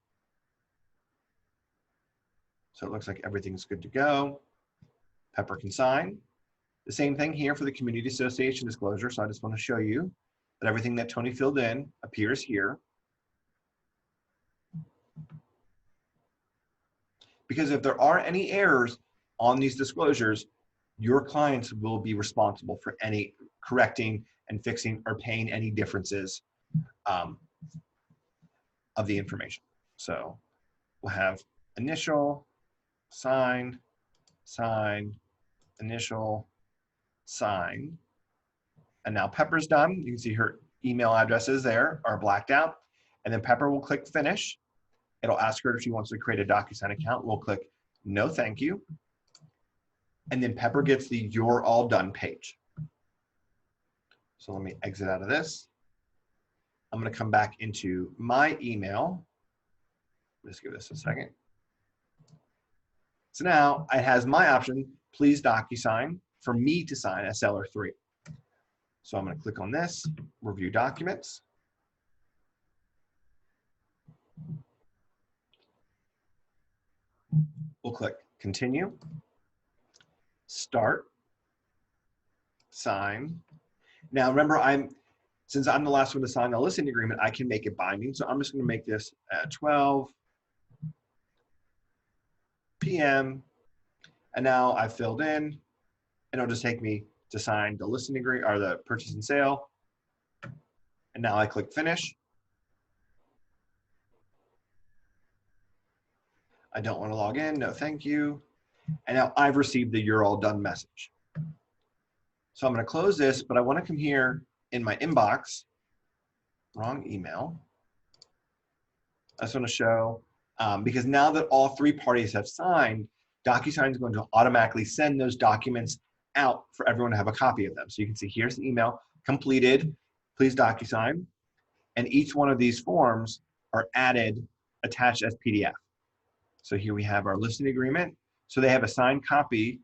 So it looks like everything's good to go. Pepper can sign. The same thing here for the community association disclosure. So I just want to show you that everything that Tony filled in appears here. Because if there are any errors on these disclosures, your clients will be responsible for any correcting and fixing or paying any differences of the information. So we'll have initial, sign, sign, initial, sign. And now Pepper's done. You can see her email addresses there are blacked out. And then Pepper will click finish. It'll ask her if she wants to create a DocuSign account. We'll click no, thank you. And then Pepper gets the you're all done page. So let me exit out of this. I'm going to come back into my email. Let's give this a second. So now it has my option, please DocuSign, for me to sign as seller 3. So I'm going to click on this, review documents. We'll click continue, start, sign. Now remember, since I'm the last one to sign the listing agreement, I can make it binding. So I'm just going to make this at 12 p.m. And now I've filled in, and it'll just take me to sign the listing agreement or the purchase and sale. And now I click finish. I don't want to log in, no thank you. And now I've received the you're all done message. So I'm going to close this, but I want to come here in my inbox, wrong email. I just want to show, because now that all 3 parties have signed, DocuSign is going to automatically send those documents out for everyone to have a copy of them. So you can see here's the email, completed, please DocuSign. And each one of these forms are added, attached as PDF. So here we have our listing agreement. So they have a signed copy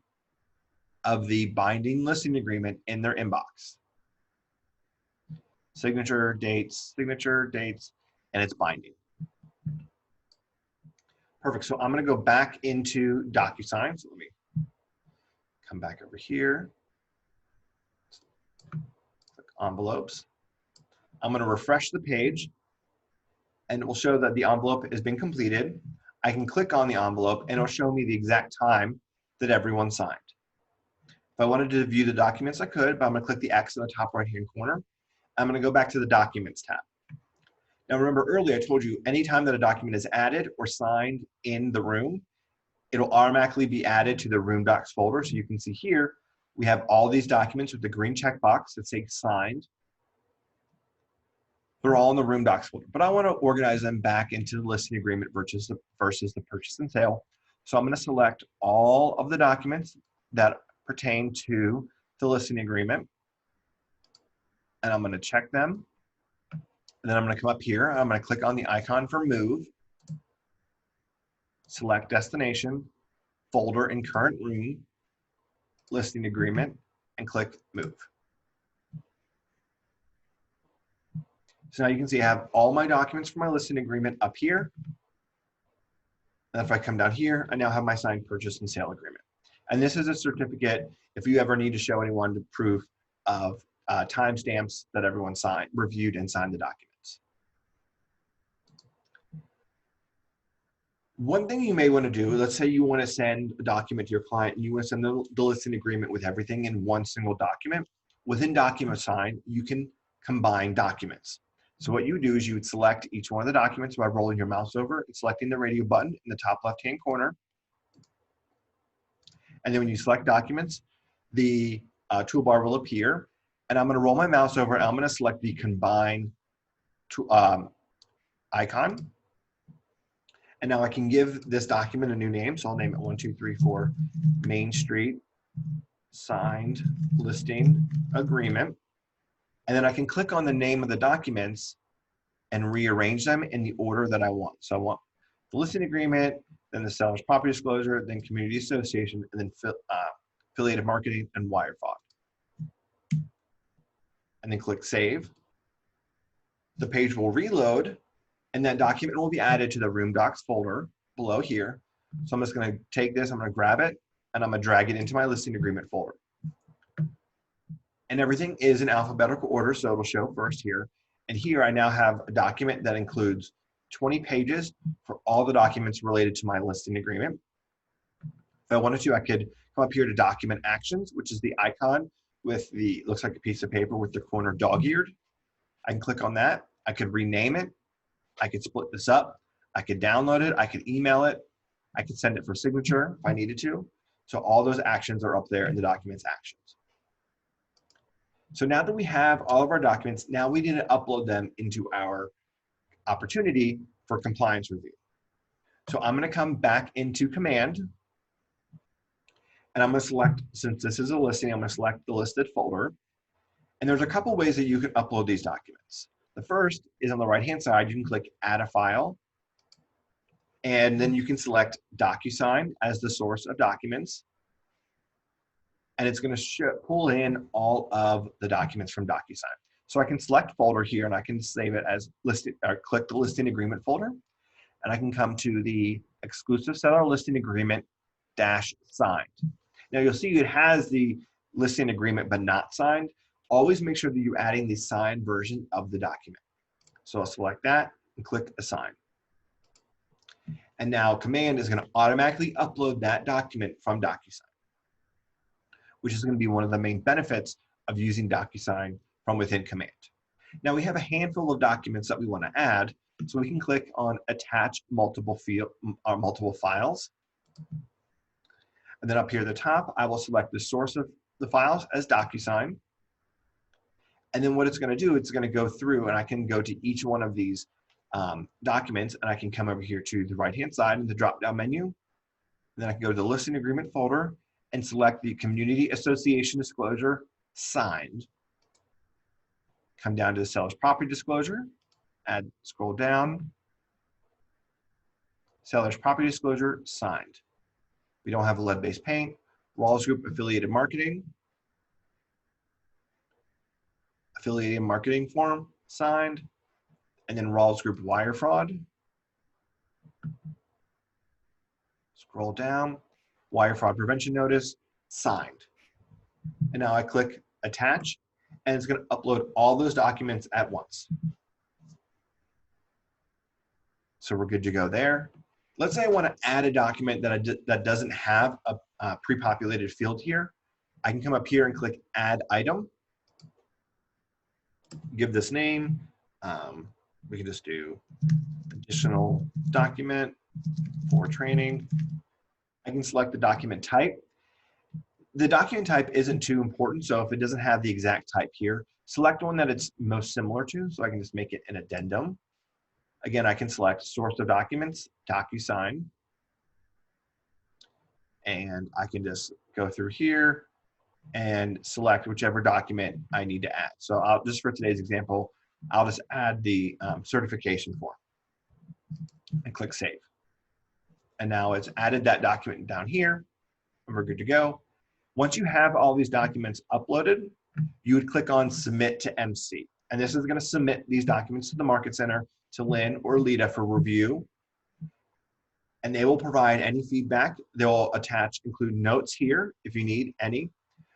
of the binding listing agreement in their inbox. Signature, dates, and it's binding. Perfect. So I'm going to go back into DocuSign. So let me come back over here. Click envelopes. I'm going to refresh the page, and it will show that the envelope has been completed. I can click on the envelope, and it'll show me the exact time that everyone signed. If I wanted to view the documents, I could, but I'm going to click the X in the top right-hand corner. I'm going to go back to the Documents tab. Now, remember earlier I told you anytime that a document is added or signed in the room, it'll automatically be added to the Room Docs folder. So you can see here, we have all these documents with the green checkbox that say signed. They're all in the Room Docs folder, but I want to organize them back into the listing agreement versus the purchase and sale. So I'm going to select all of the documents that pertain to the listing agreement, and I'm going to check them. And then I'm going to come up here. I'm going to click on the icon for move, select destination, folder in current room, listing agreement, and click move. So now you can see I have all my documents for my listing agreement up here. And if I come down here, I now have my signed purchase and sale agreement. And this is a certificate if you ever need to show anyone to proof of timestamps that everyone signed, reviewed, and signed the documents. One thing you may want to do, let's say you want to send a document to your client and you want to send the listing agreement with everything in one single document. Within DocuSign, you can combine documents. So what you would do is you would select each one of the documents by rolling your mouse over and selecting the radio button in the top left-hand corner. And then when you select documents, the toolbar will appear. And I'm going to roll my mouse over and I'm going to select the combine icon. And now I can give this document a new name. So I'll name it 1234 Main Street Signed Listing Agreement. And then I can click on the name of the documents and rearrange them in the order that I want. So I want the listing agreement, then the seller's property disclosure, then community association, and then affiliated marketing and wire fraud. And then click save. The page will reload, and that document will be added to the Room Docs folder below here. So I'm just going to take this, I'm going to grab it, and I'm going to drag it into my listing agreement folder. And everything is in alphabetical order, so it'll show first here. And here I now have a document that includes 20 pages for all the documents related to my listing agreement. If I wanted to, I could come up here to document actions, which is the icon with the, looks like a piece of paper with the corner dog-eared. I can click on that. I could rename it. I could split this up. I could download it. I could email it. I could send it for signature if I needed to. So all those actions are up there in the documents actions. So now that we have all of our documents, now we need to upload them into our opportunity for compliance review. So I'm going to come back into Command, and I'm going to select, since this is a listing, I'm going to select the listed folder. And there's a couple ways that you can upload these documents. The first is on the right-hand side, you can click Add a File, and then you can select DocuSign as the source of documents. And it's going to pull in all of the documents from DocuSign. So I can select folder here, and I can save it as listed, or click the listing agreement folder. And I can come to the exclusive seller listing agreement -signed. Now you'll see it has the listing agreement but not signed. Always make sure that you're adding the signed version of the document. So I'll select that and click Assign. And now Command is going to automatically upload that document from DocuSign, which is going to be one of the main benefits of using DocuSign from within Command. Now we have a handful of documents that we want to add, so we can click on Attach multiple files. And then up here at the top, I will select the source of the files as DocuSign. And then what it's going to do, it's going to go through, and I can go to each one of these documents, and I can come over here to the right-hand side in the drop-down menu. And then I can go to the listing agreement folder and select the Community Association Disclosure Signed. Come down to the Seller's Property Disclosure, scroll down, Seller's Property Disclosure Signed. We don't have a lead-based paint, Rawls Group Affiliated Marketing, Affiliated Marketing Form signed, and then Rawls Group Wire Fraud. Scroll down, Wire Fraud Prevention Notice signed. And now I click Attach, and it's going to upload all those documents at once. So we're good to go there. Let's say I want to add a document that doesn't have a pre-populated field here. I can come up here and click Add Item. Give this name. We can just do additional document for training. I can select the document type. The document type isn't too important, so if it doesn't have the exact type here, select one that it's most similar to, so I can just make it an addendum. Again, I can select source of documents, DocuSign, and I can just go through here and select whichever document I need to add. So I'll just, for today's example, I'll just add the certification form and click Save. And now it's added that document down here, and we're good to go. Once you have all these documents uploaded, you would click on Submit to MC. And this is going to submit these documents to the Market Center, to Lynn or Lita for review. And they will provide any feedback. They'll include notes here if you need any.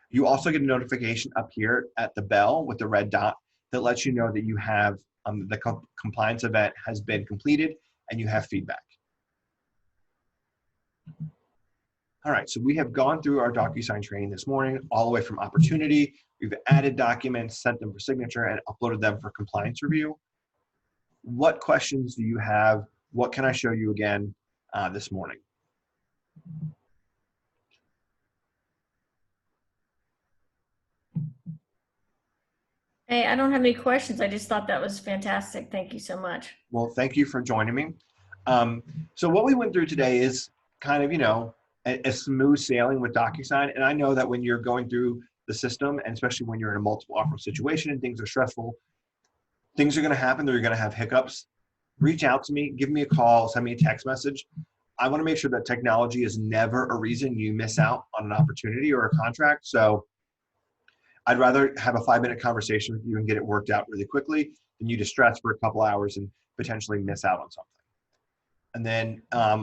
You also get a notification up here at the bell with the red dot that lets you know that you have the compliance event has been completed and you have feedback. All right, so we have gone through our DocuSign training this morning, all the way from opportunity. We've added documents, sent them for signature, and uploaded them for compliance review. What questions do you have? What can I show you again this morning? Hey, I don't have any questions. I just thought that was fantastic. Thank you so much. Well, thank you for joining me. So what we went through today is kind of, a smooth sailing with DocuSign. And I know that when you're going through the system, and especially when you're in a multiple offer situation and things are stressful, things are going to happen. They're going to have hiccups. Reach out to me, give me a call, send me a text message. I want to make sure that technology is never a reason you miss out on an opportunity or a contract. So I'd rather have a 5-minute conversation with you and get it worked out really quickly than you to stress for a couple hours and potentially miss out on something. And then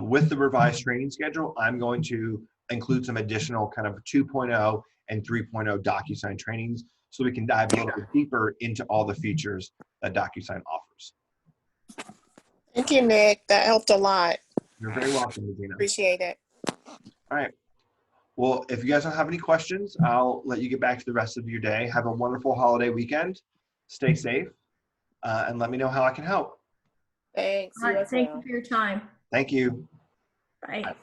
with the revised training schedule, I'm going to include some additional kind of 2.0 and 3.0 DocuSign trainings so we can dive a little bit deeper into all the features that DocuSign offers. Thank you, Nick. That helped a lot. You're very welcome, Regina. Appreciate it. All right. Well, if you guys don't have any questions, I'll let you get back to the rest of your day. Have a wonderful holiday weekend. Stay safe, and let me know how I can help. Thanks. All You right, as thank well. you for your time. Thank you. Bye.